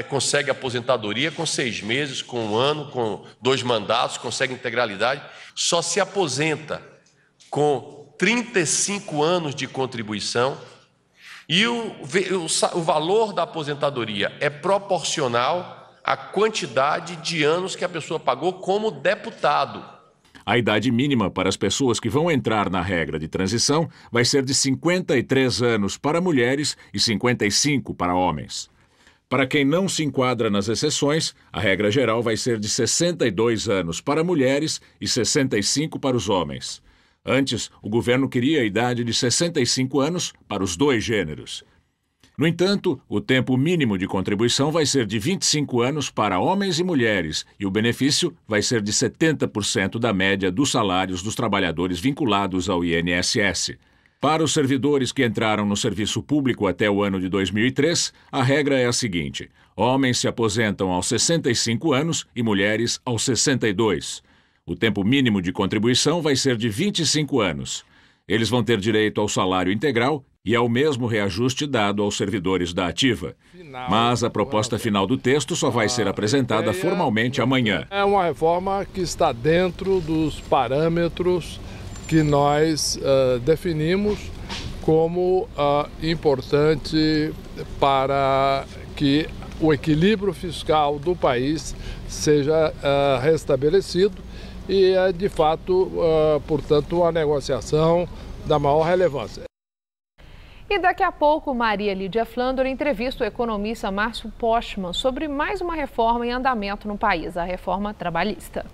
Speaker 20: consegue aposentadoria com 6 meses, com 1 ano, com 2 mandatos, consegue integralidade. Só se aposenta com 35 anos de contribuição e o valor da aposentadoria é proporcional à quantidade de anos que a pessoa pagou como deputado.
Speaker 1: A idade mínima para as pessoas que vão entrar na regra de transição vai ser de 53 anos para mulheres e 55 para homens. Para quem não se enquadra nas exceções, a regra geral vai ser de 62 anos para mulheres e 65 para os homens. Antes, o governo queria a idade de 65 anos para os dois gêneros. No entanto, o tempo mínimo de contribuição vai ser de 25 anos para homens e mulheres e o benefício vai ser de 70% da média dos salários dos trabalhadores vinculados ao INSS. Para os servidores que entraram no serviço público até o ano de 2003, a regra é a seguinte: homens se aposentam aos 65 anos e mulheres aos 62. O tempo mínimo de contribuição vai ser de 25 anos. Eles vão ter direito ao salário integral e ao mesmo reajuste dado aos servidores da ativa. Mas a proposta final do texto só vai ser apresentada formalmente amanhã.
Speaker 21: É uma reforma que está dentro dos parâmetros que nós definimos como importante para que o equilíbrio fiscal do país seja restabelecido e é, de fato, portanto, uma negociação da maior relevância.
Speaker 2: E daqui a pouco, Maria Lídia Flandor entrevista o economista Márcio Postman sobre mais uma reforma em andamento no país, a reforma trabalhista.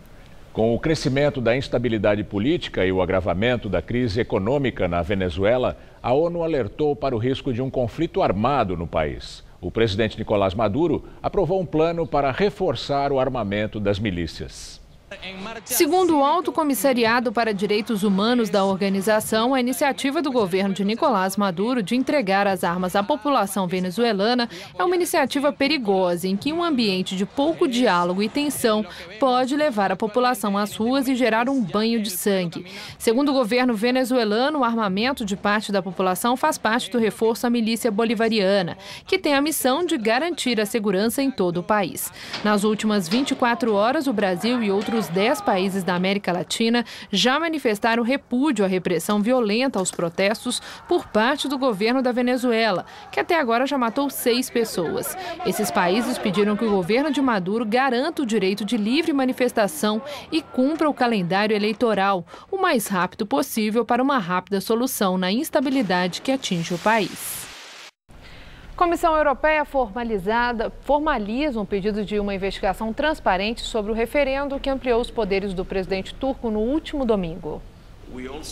Speaker 1: Com o crescimento da instabilidade política e o agravamento da crise econômica na Venezuela, a ONU alertou para o risco de um conflito armado no país. O presidente Nicolás Maduro aprovou um plano para reforçar o armamento das milícias.
Speaker 2: Segundo o Alto Comissariado para Direitos Humanos da organização, a iniciativa do governo de Nicolás Maduro de entregar as armas à população venezuelana é uma iniciativa perigosa, em que um ambiente de pouco diálogo e tensão pode levar a população às ruas e gerar um banho de sangue. Segundo o governo venezuelano, o armamento de parte da população faz parte do reforço à milícia bolivariana, que tem a missão de garantir a segurança em todo o país. Nas últimas 24 horas, o Brasil e outros 10 países da América Latina já manifestaram repúdio à repressão violenta aos protestos por parte do governo da Venezuela, que até agora já matou 6 pessoas. Esses países pediram que o governo de Maduro garanta o direito de livre manifestação e cumpra o calendário eleitoral o mais rápido possível para uma rápida solução na instabilidade que atinge o país. Comissão Europeia formaliza um pedido de uma investigação transparente sobre o referendo que ampliou os poderes do presidente turco no último domingo.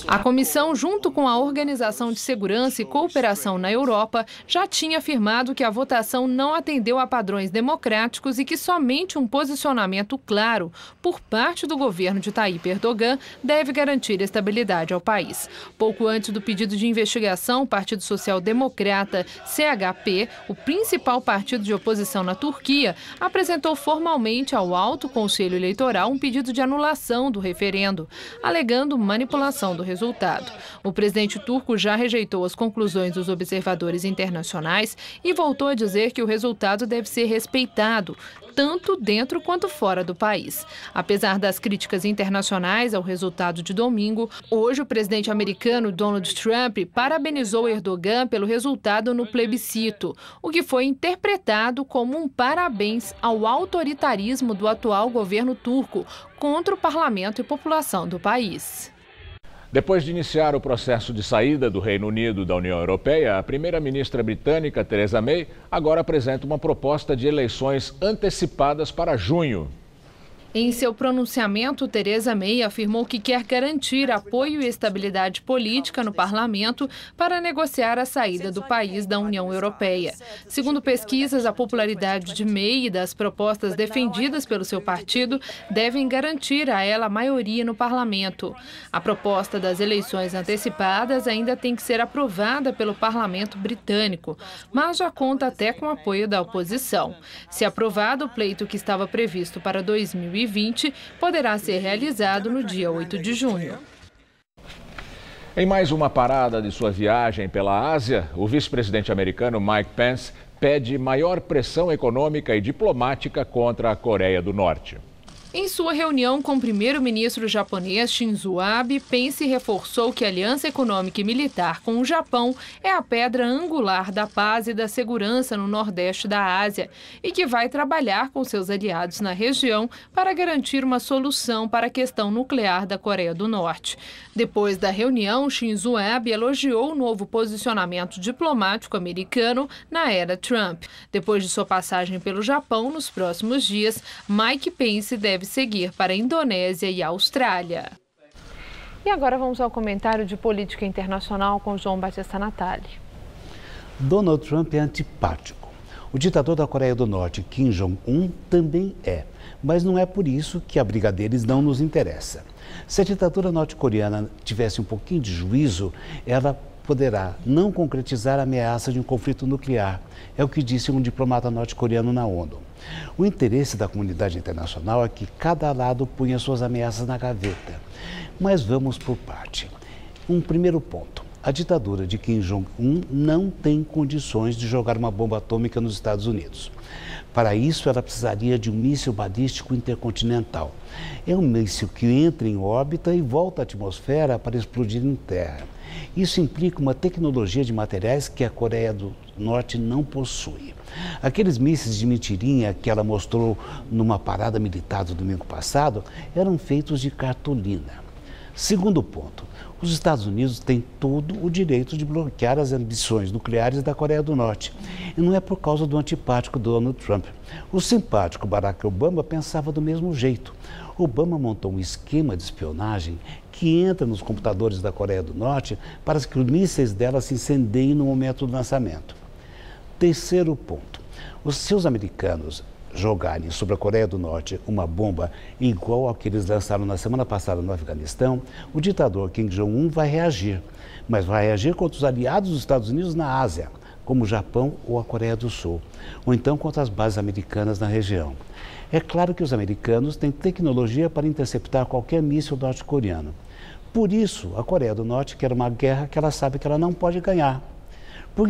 Speaker 2: A comissão, junto com a Organização de Segurança e Cooperação na Europa, já tinha afirmado que a votação não atendeu a padrões democráticos e que somente um posicionamento claro por parte do governo de Tayyip Erdogan deve garantir estabilidade ao país. Pouco antes do pedido de investigação, o Partido Social Democrata, CHP, o principal partido de oposição na Turquia, apresentou formalmente ao Alto Conselho Eleitoral um pedido de anulação do referendo, alegando manipulação do resultado. O presidente turco já rejeitou as conclusões dos observadores internacionais e voltou a dizer que o resultado deve ser respeitado, tanto dentro quanto fora do país. Apesar das críticas internacionais ao resultado de domingo, hoje o presidente americano Donald Trump parabenizou Erdogan pelo resultado no plebiscito, o que foi interpretado como um parabéns ao autoritarismo do atual governo turco contra o parlamento e população do país.
Speaker 1: Depois de iniciar o processo de saída do Reino Unido da União Europeia, a primeira-ministra britânica Theresa May agora apresenta uma proposta de eleições antecipadas para junho.
Speaker 2: Em seu pronunciamento, Theresa May afirmou que quer garantir apoio e estabilidade política no parlamento para negociar a saída do país da União Europeia. Segundo pesquisas, a popularidade de May e das propostas defendidas pelo seu partido devem garantir a ela a maioria no parlamento. A proposta das eleições antecipadas ainda tem que ser aprovada pelo parlamento britânico, mas já conta até com o apoio da oposição. Se aprovado, o pleito que estava previsto para 2020 poderá ser realizado no dia 8 de junho.
Speaker 1: Em mais uma parada de sua viagem pela Ásia, o vice-presidente americano Mike Pence pede maior pressão econômica e diplomática contra a Coreia do Norte.
Speaker 2: Em sua reunião com o primeiro-ministro japonês Shinzo Abe, Pence reforçou que a aliança econômica e militar com o Japão é a pedra angular da paz e da segurança no Nordeste da Ásia e que vai trabalhar com seus aliados na região para garantir uma solução para a questão nuclear da Coreia do Norte. Depois da reunião, Shinzo Abe elogiou o novo posicionamento diplomático americano na era Trump. Depois de sua passagem pelo Japão, nos próximos dias, Mike Pence deve seguir para a Indonésia e a Austrália. E agora vamos ao comentário de política internacional com João Batista Natali.
Speaker 4: Donald Trump é antipático. O ditador da Coreia do Norte, Kim Jong-un, também é. Mas não é por isso que a briga deles não nos interessa. Se a ditadura norte-coreana tivesse um pouquinho de juízo, ela poderá não concretizar a ameaça de um conflito nuclear. É o que disse um diplomata norte-coreano na ONU. O interesse da comunidade internacional é que cada lado ponha suas ameaças na gaveta. Mas vamos por parte. Um primeiro ponto. A ditadura de Kim Jong-un não tem condições de jogar uma bomba atômica nos Estados Unidos. Para isso, ela precisaria de um míssil balístico intercontinental. É um míssil que entra em órbita e volta à atmosfera para explodir em terra. Isso implica uma tecnologia de materiais que a Coreia do Norte não possui. Aqueles mísseis de mentirinha que ela mostrou numa parada militar do domingo passado eram feitos de cartolina. Segundo ponto, os Estados Unidos têm todo o direito de bloquear as ambições nucleares da Coreia do Norte. E não é por causa do antipático Donald Trump. O simpático Barack Obama pensava do mesmo jeito. Obama montou um esquema de espionagem que entra nos computadores da Coreia do Norte para que os mísseis dela se incendeiem no momento do lançamento. Terceiro ponto, se os americanos jogarem sobre a Coreia do Norte uma bomba igual ao que eles lançaram na semana passada no Afeganistão, o ditador Kim Jong-un vai reagir, mas vai reagir contra os aliados dos Estados Unidos na Ásia, como o Japão ou a Coreia do Sul, ou então contra as bases americanas na região. É claro que os americanos têm tecnologia para interceptar qualquer míssil norte-coreano. Por isso, a Coreia do Norte quer uma guerra que ela sabe que ela não pode ganhar. Por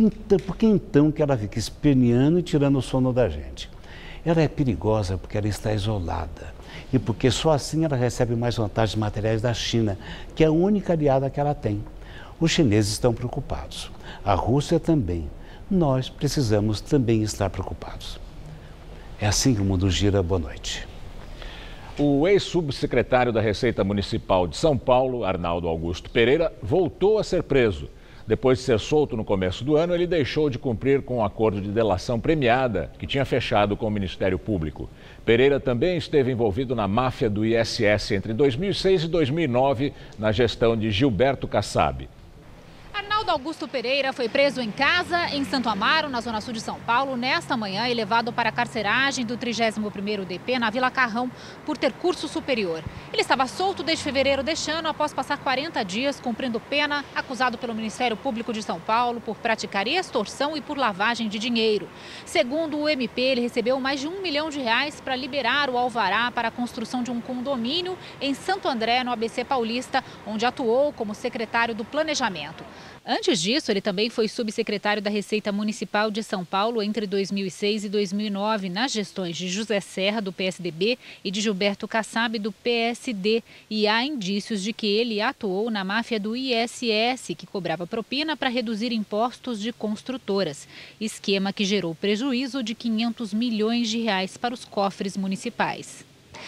Speaker 4: que então que ela fica esperneando e tirando o sono da gente? Ela é perigosa porque ela está isolada e porque só assim ela recebe mais vantagens materiais da China, que é a única aliada que ela tem. Os chineses estão preocupados, a Rússia também. Nós precisamos também estar preocupados. É assim que o mundo gira. Boa noite.
Speaker 1: O ex-subsecretário da Receita Municipal de São Paulo, Arnaldo Augusto Pereira, voltou a ser preso. Depois de ser solto no começo do ano, ele deixou de cumprir com o acordo de delação premiada que tinha fechado com o Ministério Público. Pereira também esteve envolvido na máfia do ISS entre 2006 e 2009, na gestão de Gilberto Kassab.
Speaker 22: Arnaldo Augusto Pereira foi preso em casa, em Santo Amaro, na zona sul de São Paulo, nesta manhã e levado para a carceragem do 31º DP na Vila Carrão por ter curso superior. Ele estava solto desde fevereiro deste ano, após passar 40 dias cumprindo pena, acusado pelo Ministério Público de São Paulo por praticar extorsão e por lavagem de dinheiro. Segundo o MP, ele recebeu mais de R$1 milhão para liberar o alvará para a construção de um condomínio em Santo André, no ABC Paulista, onde atuou como secretário do Planejamento. Antes disso, ele também foi subsecretário da Receita Municipal de São Paulo entre 2006 e 2009, nas gestões de José Serra, do PSDB, e de Gilberto Kassab, do PSD. E há indícios de que ele atuou na máfia do ISS, que cobrava propina para reduzir impostos de construtoras. Esquema que gerou prejuízo de R$500 milhões para os cofres municipais.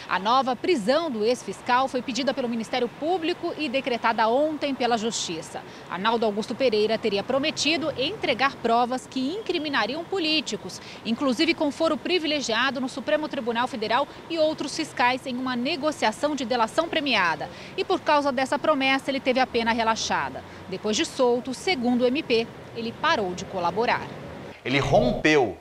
Speaker 22: A nova prisão do ex-fiscal foi pedida pelo Ministério Público e decretada ontem pela Justiça. Arnaldo Augusto Pereira teria prometido entregar provas que incriminariam políticos, inclusive com foro privilegiado no Supremo Tribunal Federal e outros fiscais em uma negociação de delação premiada. E por causa dessa promessa, ele teve a pena relaxada. Depois de solto, segundo o MP, ele parou de colaborar.
Speaker 23: Ele rompeu,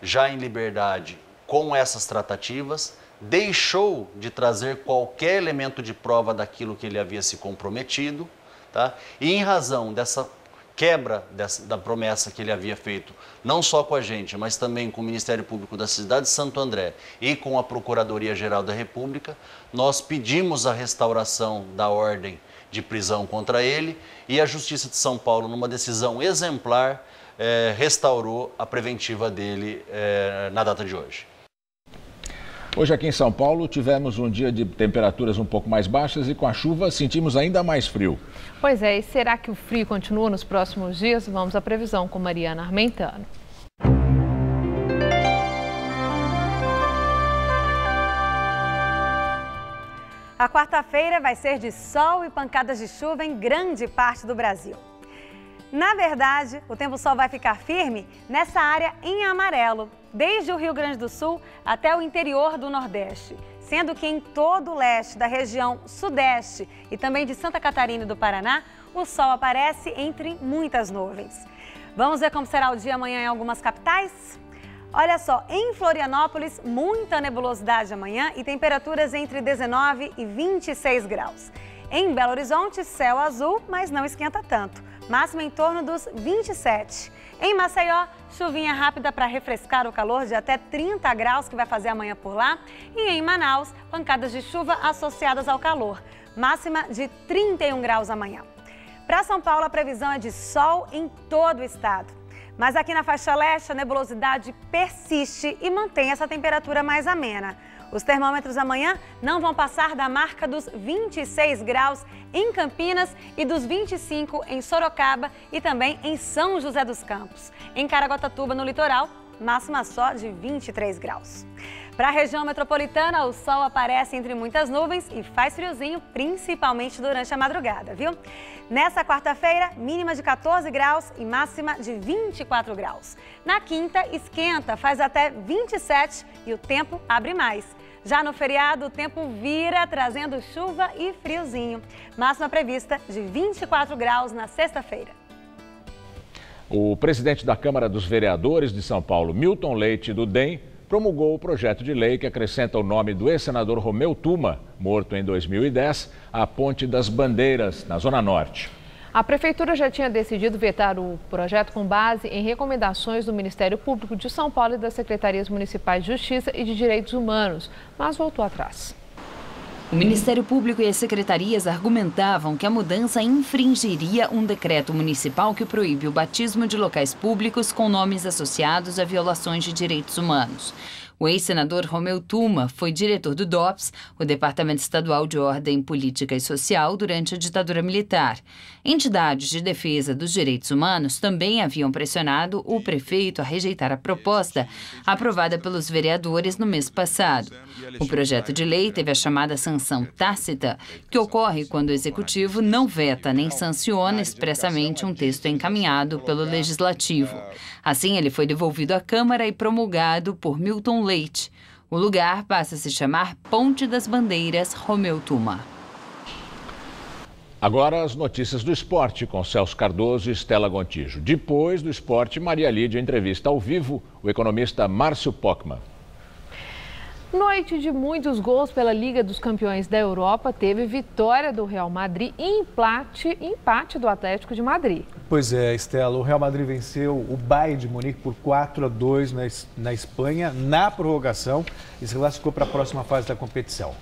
Speaker 23: já em liberdade, com essas tratativas, deixou de trazer qualquer elemento de prova daquilo que ele havia se comprometido, tá? E em razão dessa quebra da promessa que ele havia feito, não só com a gente, mas também com o Ministério Público da cidade de Santo André e com a Procuradoria-Geral da República, nós pedimos a restauração da ordem de prisão contra ele e a Justiça de São Paulo, numa decisão exemplar, restaurou a preventiva dele na data de hoje.
Speaker 1: Hoje aqui em São Paulo tivemos um dia de temperaturas um pouco mais baixas e com a chuva sentimos ainda mais frio.
Speaker 2: Pois é, e será que o frio continua nos próximos dias? Vamos à previsão com Mariana Armentano.
Speaker 5: A quarta-feira vai ser de sol e pancadas de chuva em grande parte do Brasil. Na verdade, o tempo só vai ficar firme nessa área em amarelo, desde o Rio Grande do Sul até o interior do Nordeste, sendo que em todo o leste da região Sudeste e também de Santa Catarina e do Paraná, o sol aparece entre muitas nuvens. Vamos ver como será o dia amanhã em algumas capitais? Olha só, em Florianópolis, muita nebulosidade amanhã e temperaturas entre 19 e 26 graus. Em Belo Horizonte, céu azul, mas não esquenta tanto. Máxima em torno dos 27. Em Maceió, chuvinha rápida para refrescar o calor de até 30 graus que vai fazer amanhã por lá. E em Manaus, pancadas de chuva associadas ao calor. Máxima de 31 graus amanhã. Para São Paulo, a previsão é de sol em todo o estado. Mas aqui na faixa leste, a nebulosidade persiste e mantém essa temperatura mais amena. Os termômetros amanhã não vão passar da marca dos 26 graus em Campinas e dos 25 em Sorocaba e também em São José dos Campos. Em Caraguatatuba, no litoral, máxima só de 23 graus. Para a região metropolitana, o sol aparece entre muitas nuvens e faz friozinho, principalmente durante a madrugada, viu? Nessa quarta-feira, mínima de 14 graus e máxima de 24 graus. Na quinta, esquenta, faz até 27 e o tempo abre mais. Já no feriado, o tempo vira, trazendo chuva e friozinho. Máxima prevista de 24 graus na sexta-feira.
Speaker 1: O presidente da Câmara dos Vereadores de São Paulo, Milton Leite, do DEM, promulgou o projeto de lei que acrescenta o nome do ex-senador Romeu Tuma, morto em 2010, à Ponte das Bandeiras, na Zona Norte.
Speaker 2: A Prefeitura já tinha decidido vetar o projeto com base em recomendações do Ministério Público de São Paulo e das Secretarias Municipais de Justiça e de Direitos Humanos, mas voltou atrás.
Speaker 6: O Ministério Público e as secretarias argumentavam que a mudança infringiria um decreto municipal que proíbe o batismo de locais públicos com nomes associados a violações de direitos humanos. O ex-senador Romeu Tuma foi diretor do DOPS, o Departamento Estadual de Ordem Política e Social, durante a ditadura militar. Entidades de defesa dos direitos humanos também haviam pressionado o prefeito a rejeitar a proposta aprovada pelos vereadores no mês passado. O projeto de lei teve a chamada sanção tácita, que ocorre quando o Executivo não veta nem sanciona expressamente um texto encaminhado pelo Legislativo. Assim, ele foi devolvido à Câmara e promulgado por Milton Leite. O lugar passa a se chamar Ponte das Bandeiras Romeu Tuma.
Speaker 1: Agora as notícias do esporte com Celso Cardoso e Estela Gontijo. Depois do esporte, Maria Lídia entrevista ao vivo o economista Márcio Pockmann.
Speaker 2: Noite de muitos gols pela Liga dos Campeões da Europa, teve vitória do Real Madrid e empate do Atlético de Madrid.
Speaker 8: Pois é, Estela, o Real Madrid venceu o Bayern de Munique por 4-2 na Espanha, na prorrogação, e se classificou para a próxima fase da competição.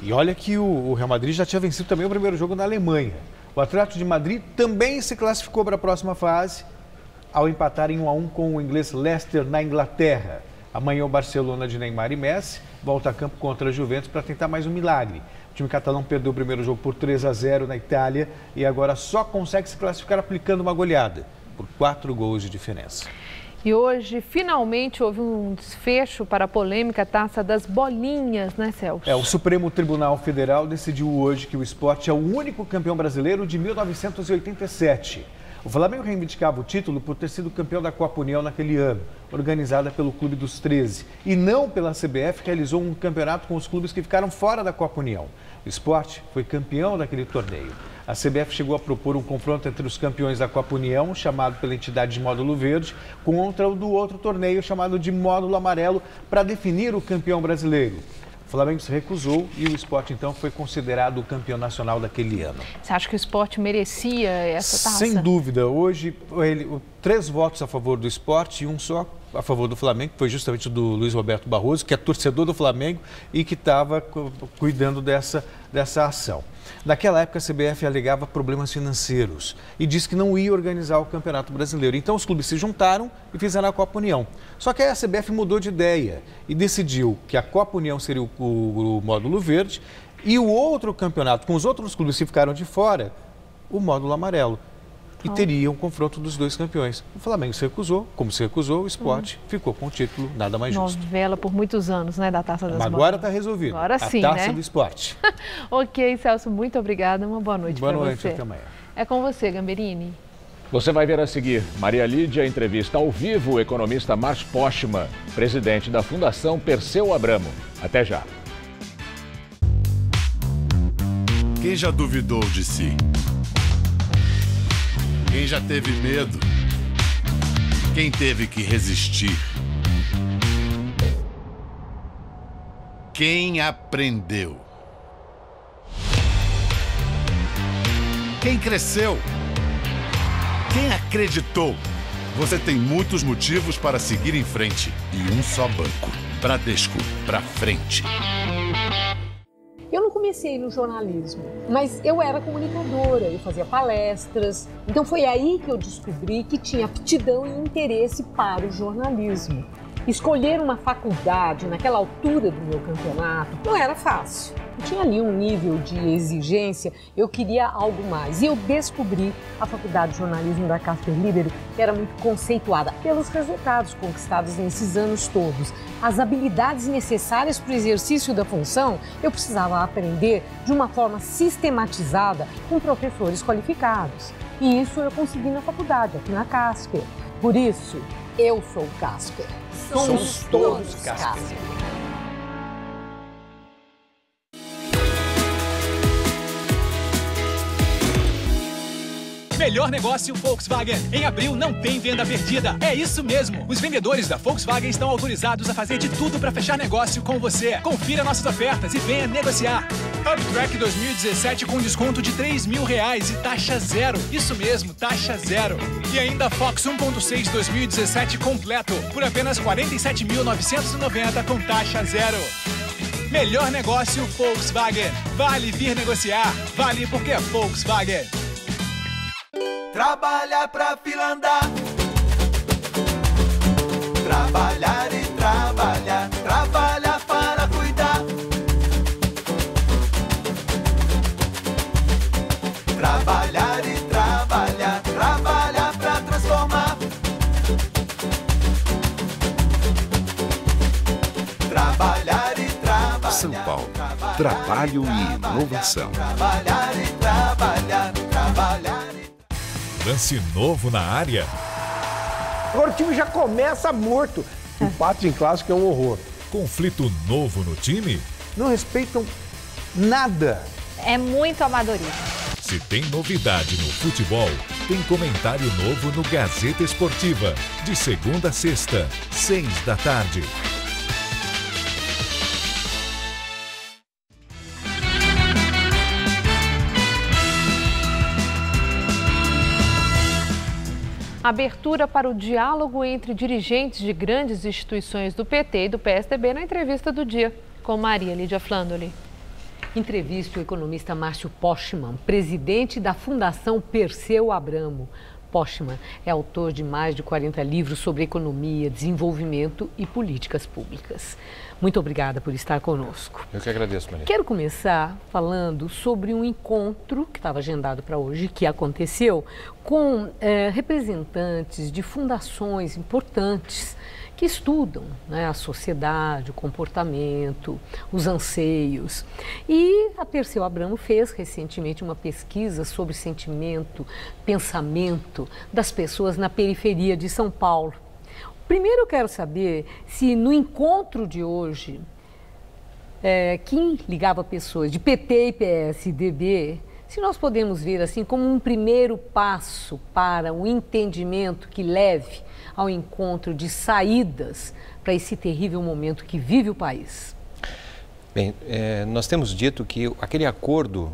Speaker 8: E olha que o Real Madrid já tinha vencido também o primeiro jogo na Alemanha. O Atlético de Madrid também se classificou para a próxima fase, ao empatar em 1-1 com o inglês Leicester na Inglaterra. Amanhã o Barcelona de Neymar e Messi volta a campo contra a Juventus para tentar mais um milagre. O time catalão perdeu o primeiro jogo por 3-0 na Itália e agora só consegue se classificar aplicando uma goleada, por 4 gols de diferença.
Speaker 2: E hoje, finalmente, houve um desfecho para a polêmica Taça das Bolinhas, né, Celso?
Speaker 8: O Supremo Tribunal Federal decidiu hoje que o esporte é o único campeão brasileiro de 1987. O Flamengo reivindicava o título por ter sido campeão da Copa União naquele ano, organizada pelo Clube dos 13, e não pela CBF, que realizou um campeonato com os clubes que ficaram fora da Copa União. O esporte foi campeão daquele torneio. A CBF chegou a propor um confronto entre os campeões da Copa União, chamado pela entidade de módulo verde, contra o do outro torneio, chamado de módulo amarelo, para definir o campeão brasileiro. O Flamengo se recusou e o esporte, então, foi considerado o campeão nacional daquele ano.
Speaker 2: Você acha que o esporte merecia essa taça?
Speaker 8: Sem dúvida. Hoje, 3 votos a favor do esporte e um só a favor do Flamengo, que foi justamente o do Luiz Roberto Barroso, que é torcedor do Flamengo e que estava cuidando dessa ação. Naquela época, a CBF alegava problemas financeiros e disse que não ia organizar o Campeonato Brasileiro. Então, os clubes se juntaram e fizeram a Copa União. Só que aí a CBF mudou de ideia e decidiu que a Copa União seria o módulo verde e o outro campeonato, com os outros clubes que ficaram de fora, o módulo amarelo. E teria um confronto dos dois campeões. O Flamengo se recusou, como se recusou, o Sport ficou com o título, nada mais justo.
Speaker 2: Novela por muitos anos, né, da Taça das Mãos.
Speaker 8: Agora está resolvido.
Speaker 2: Agora sim,
Speaker 8: a Taça
Speaker 2: né?
Speaker 8: do Sport.
Speaker 2: Ok, Celso, muito obrigada. Uma boa noite para você.
Speaker 8: Boa noite, até amanhã.
Speaker 2: É com você, Gamberini.
Speaker 1: Você vai ver a seguir. Maria Lídia entrevista ao vivo o economista Márcio Postman, presidente da Fundação Perseu Abramo. Até já.
Speaker 3: Quem já duvidou de si? Quem já teve medo? Quem teve que resistir? Quem aprendeu? Quem cresceu? Quem acreditou? Você tem muitos motivos para seguir em frente e um só banco. Bradesco, pra frente.
Speaker 7: Eu não comecei no jornalismo, mas eu era comunicadora, eu fazia palestras. Então foi aí que eu descobri que tinha aptidão e interesse para o jornalismo. Escolher uma faculdade naquela altura do meu campeonato não era fácil. Eu tinha ali um nível de exigência, eu queria algo mais. E eu descobri a Faculdade de Jornalismo da Casper Libero, que era muito conceituada pelos resultados conquistados nesses anos todos. As habilidades necessárias para o exercício da função, eu precisava aprender de uma forma sistematizada com professores qualificados. E isso eu consegui na faculdade, aqui na Casper. Por isso, eu sou o Casper.
Speaker 8: Somos todos Casper.
Speaker 9: Melhor negócio Volkswagen. Em abril não tem venda perdida. É isso mesmo. Os vendedores da Volkswagen estão autorizados a fazer de tudo para fechar negócio com você. Confira nossas ofertas e venha negociar. Uptrack 2017 com desconto de R$3.000 e taxa zero. Isso mesmo, taxa zero. E ainda Fox 1.6 2017 completo por apenas R$47.990 com taxa zero. Melhor negócio Volkswagen. Vale vir negociar. Vale porque é Volkswagen.
Speaker 24: Trabalhar pra fila andar. Trabalhar e trabalhar. Trabalhar para cuidar. Trabalhar e trabalhar. Trabalhar pra transformar. Trabalhar e trabalhar.
Speaker 25: São Paulo. Trabalho e inovação.
Speaker 24: Trabalhar e trabalhar. Trabalhar e...
Speaker 26: Lance novo na área.
Speaker 27: Agora o time já começa morto. Empate em clássico é um horror.
Speaker 26: Conflito novo no time?
Speaker 27: Não respeitam nada.
Speaker 2: É muito amadorismo.
Speaker 26: Se tem novidade no futebol, tem comentário novo no Gazeta Esportiva. De segunda a sexta, 18h.
Speaker 2: Abertura para o diálogo entre dirigentes de grandes instituições do PT e do PSDB na entrevista do dia, com Maria Lídia Flandoli.
Speaker 28: Entrevista o economista Márcio Postman, presidente da Fundação Perseu Abramo. Postman é autor de mais de 40 livros sobre economia, desenvolvimento e políticas públicas. Muito obrigada por estar conosco.
Speaker 29: Eu que agradeço, Maria.
Speaker 28: Quero começar falando sobre um encontro que estava agendado para hoje, que aconteceu, com representantes de fundações importantes que estudam, né, a sociedade, o comportamento, os anseios. E a Perseu Abramo fez recentemente uma pesquisa sobre sentimento, pensamento das pessoas na periferia de São Paulo. Primeiro eu quero saber se no encontro de hoje, quem ligava pessoas de PT e PSDB, se nós podemos ver assim como um primeiro passo para um entendimento que leve ao encontro de saídas para esse terrível momento que vive o país.
Speaker 29: Bem, nós temos dito que aquele acordo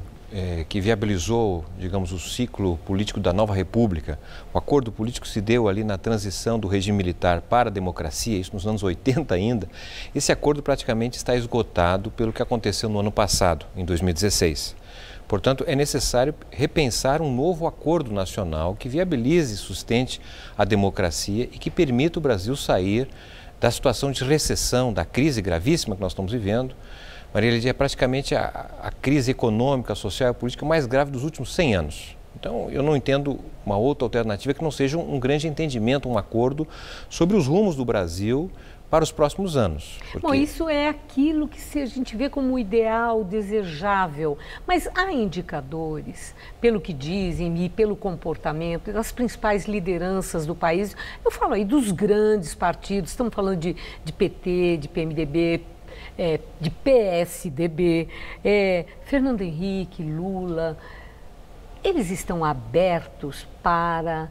Speaker 29: que viabilizou, digamos, o ciclo político da nova república, o acordo político se deu ali na transição do regime militar para a democracia, isso nos anos 80 ainda, esse acordo praticamente está esgotado pelo que aconteceu no ano passado, em 2016. Portanto, é necessário repensar um novo acordo nacional que viabilize e sustente a democracia e que permita o Brasil sair da situação de recessão, da crise gravíssima que nós estamos vivendo. Maria Lídia, é praticamente a crise econômica, social e política mais grave dos últimos 100 anos. Então, eu não entendo uma outra alternativa que não seja um grande entendimento, um acordo sobre os rumos do Brasil para os próximos anos.
Speaker 28: Porque... Bom, isso é aquilo que a gente vê como ideal, desejável, mas há indicadores, pelo que dizem e pelo comportamento das principais lideranças do país. Eu falo aí dos grandes partidos, estamos falando de PT, de PMDB, de PSDB, Fernando Henrique, Lula. Eles estão abertos para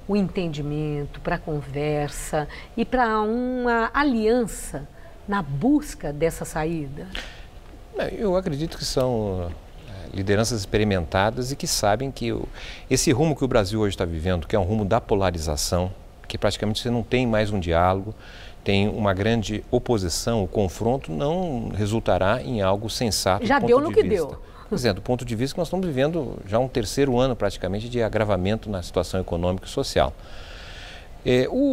Speaker 28: o entendimento, para a conversa e para uma aliança na busca dessa saída?
Speaker 29: Eu acredito que são lideranças experimentadas e que sabem que esse rumo que o Brasil hoje está vivendo, que é um rumo da polarização, que praticamente você não tem mais um diálogo, tem uma grande oposição, o confronto não resultará em algo sensato.
Speaker 28: Já deu no que deu.
Speaker 29: Pois é, do ponto de vista que nós estamos vivendo já um terceiro ano praticamente de agravamento na situação econômica e social.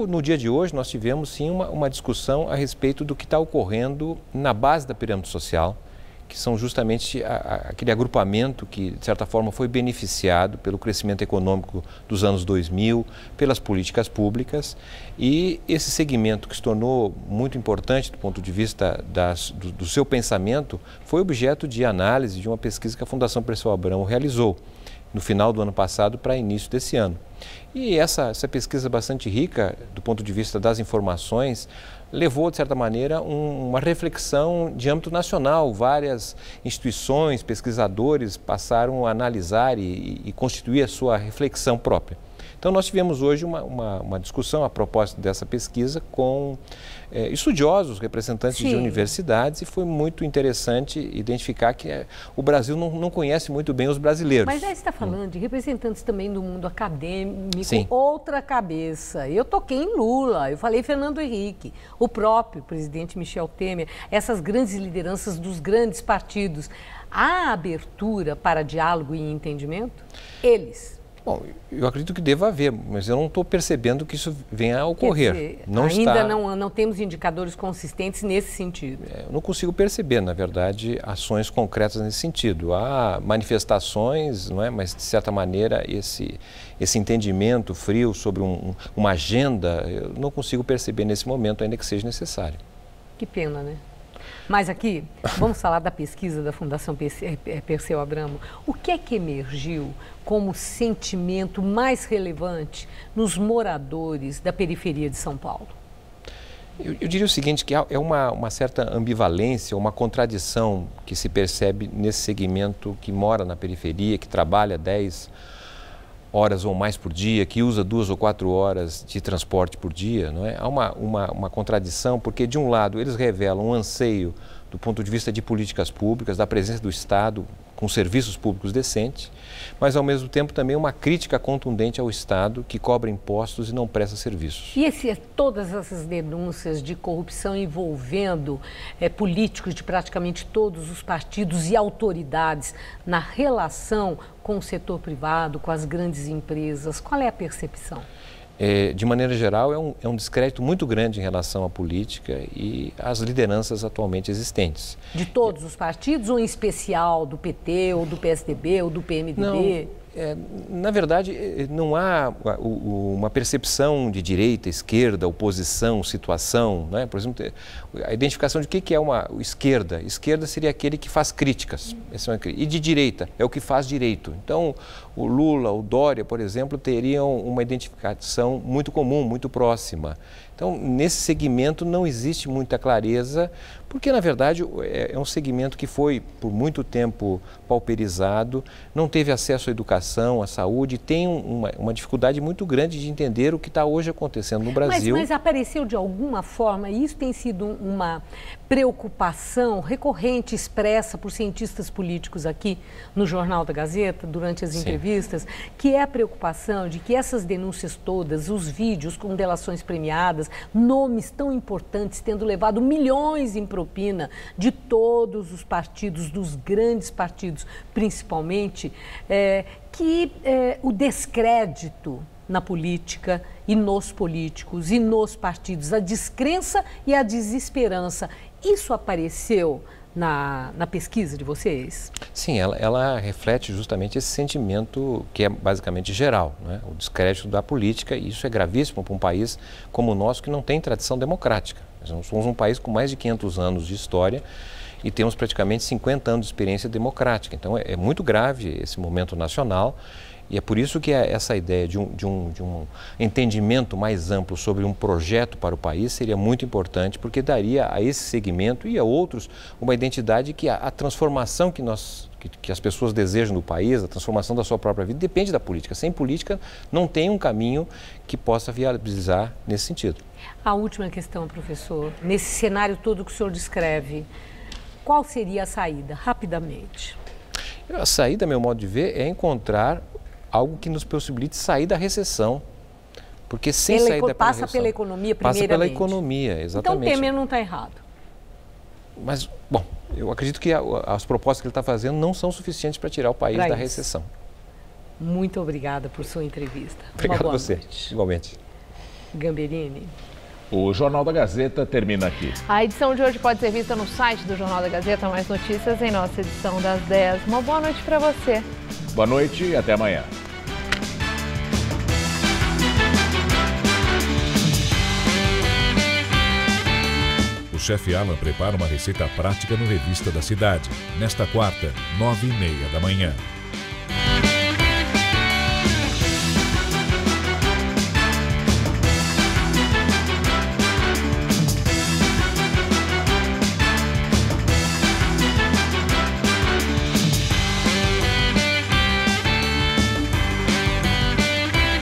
Speaker 29: No dia de hoje nós tivemos sim uma discussão a respeito do que está ocorrendo na base da pirâmide social, que são justamente aquele agrupamento que, de certa forma, foi beneficiado pelo crescimento econômico dos anos 2000, pelas políticas públicas, e esse segmento que se tornou muito importante do ponto de vista do seu pensamento foi objeto de análise de uma pesquisa que a Fundação Perseu Abramo realizou no final do ano passado para início desse ano. E essa pesquisa bastante rica do ponto de vista das informações levou, de certa maneira, uma reflexão de âmbito nacional. Várias instituições, pesquisadores passaram a analisar e constituir a sua reflexão própria. Então, nós tivemos hoje uma discussão a propósito dessa pesquisa com estudiosos, representantes de universidades, e foi muito interessante identificar que o Brasil não conhece muito bem os brasileiros.
Speaker 28: Mas aí você está falando de representantes também do mundo acadêmico, outra cabeça. Eu toquei em Lula, eu falei Fernando Henrique, o próprio presidente Michel Temer, essas grandes lideranças dos grandes partidos. Há abertura para diálogo e entendimento? Eles...
Speaker 29: Bom, eu acredito que deva haver, mas eu não estou percebendo que isso venha a ocorrer.
Speaker 28: Quer dizer, ainda não temos indicadores consistentes nesse sentido.
Speaker 29: Eu não consigo perceber, na verdade, ações concretas nesse sentido. Há manifestações, não é? Mas, de certa maneira, esse entendimento frio sobre uma agenda, eu não consigo perceber nesse momento, ainda que seja necessário.
Speaker 28: Que pena, né? Mas aqui, vamos falar da pesquisa da Fundação Perseu Abramo. O que é que emergiu como sentimento mais relevante nos moradores da periferia de São Paulo?
Speaker 29: Eu diria o seguinte, que é uma certa ambivalência, uma contradição que se percebe nesse segmento que mora na periferia, que trabalha 10 horas ou mais por dia, que usa 2 ou 4 horas de transporte por dia, não é? Há uma contradição, porque de um lado eles revelam um anseio do ponto de vista de políticas públicas, da presença do Estado com serviços públicos decentes, mas ao mesmo tempo também uma crítica contundente ao Estado que cobra impostos e não presta serviços.
Speaker 28: E todas essas denúncias de corrupção envolvendo políticos de praticamente todos os partidos e autoridades na relação com o setor privado, com as grandes empresas, qual é a percepção?
Speaker 29: De maneira geral, é um descrédito muito grande em relação à política e às lideranças atualmente existentes.
Speaker 28: De todos os partidos ou em especial do PT ou do PSDB ou do PMDB?
Speaker 29: Não, na verdade, não há uma percepção de direita, esquerda, oposição, situação, né? Por exemplo, a identificação de que é uma esquerda. Esquerda seria aquele que faz críticas, e de direita é o que faz direito. Então, o Lula, o Dória, por exemplo, teriam uma identificação muito comum, muito próxima. Então, nesse segmento não existe muita clareza, porque, na verdade, é um segmento que foi, por muito tempo, pauperizado, não teve acesso à educação, à saúde, tem uma dificuldade muito grande de entender o que está hoje acontecendo no Brasil.
Speaker 28: Mas apareceu de alguma forma, e isso tem sido uma preocupação recorrente expressa por cientistas políticos aqui no Jornal da Gazeta, durante as entrevistas, que é a preocupação de que essas denúncias todas, os vídeos com delações premiadas, nomes tão importantes tendo levado milhões em propina de todos os partidos, dos grandes partidos principalmente, o descrédito na política e nos políticos e nos partidos, a descrença e a desesperança. Isso apareceu na pesquisa de vocês?
Speaker 29: Sim, ela reflete justamente esse sentimento que é basicamente geral, né? O descrédito da política, e isso é gravíssimo para um país como o nosso que não tem tradição democrática. Nós somos um país com mais de 500 anos de história e temos praticamente 50 anos de experiência democrática. Então é muito grave esse momento nacional. E é por isso que essa ideia de um entendimento mais amplo sobre um projeto para o país seria muito importante, porque daria a esse segmento e a outros uma identidade que a transformação que as pessoas desejam no país, a transformação da sua própria vida, depende da política. Sem política não tem um caminho que possa viabilizar nesse sentido.
Speaker 28: A última questão, professor, nesse cenário todo que o senhor descreve, qual seria a saída, rapidamente?
Speaker 29: A saída, meu modo de ver, é encontrar algo que nos possibilite sair da recessão, porque sem sair da recessão...
Speaker 28: Passa pela economia, primeiramente.
Speaker 29: Passa pela economia, exatamente.
Speaker 28: Então, Temer não está errado.
Speaker 29: Mas, bom, eu acredito que as propostas que ele está fazendo não são suficientes para tirar o país da recessão.
Speaker 28: Muito obrigada por sua entrevista.
Speaker 29: Obrigado a você, igualmente.
Speaker 28: Gamberini.
Speaker 1: O Jornal da Gazeta termina aqui.
Speaker 2: A edição de hoje pode ser vista no site do Jornal da Gazeta. Mais notícias em nossa edição das 10. Uma boa noite para você.
Speaker 1: Boa noite e até amanhã.
Speaker 26: O chefe Alan prepara uma receita prática no Revista da Cidade, nesta quarta, 9h30 da manhã.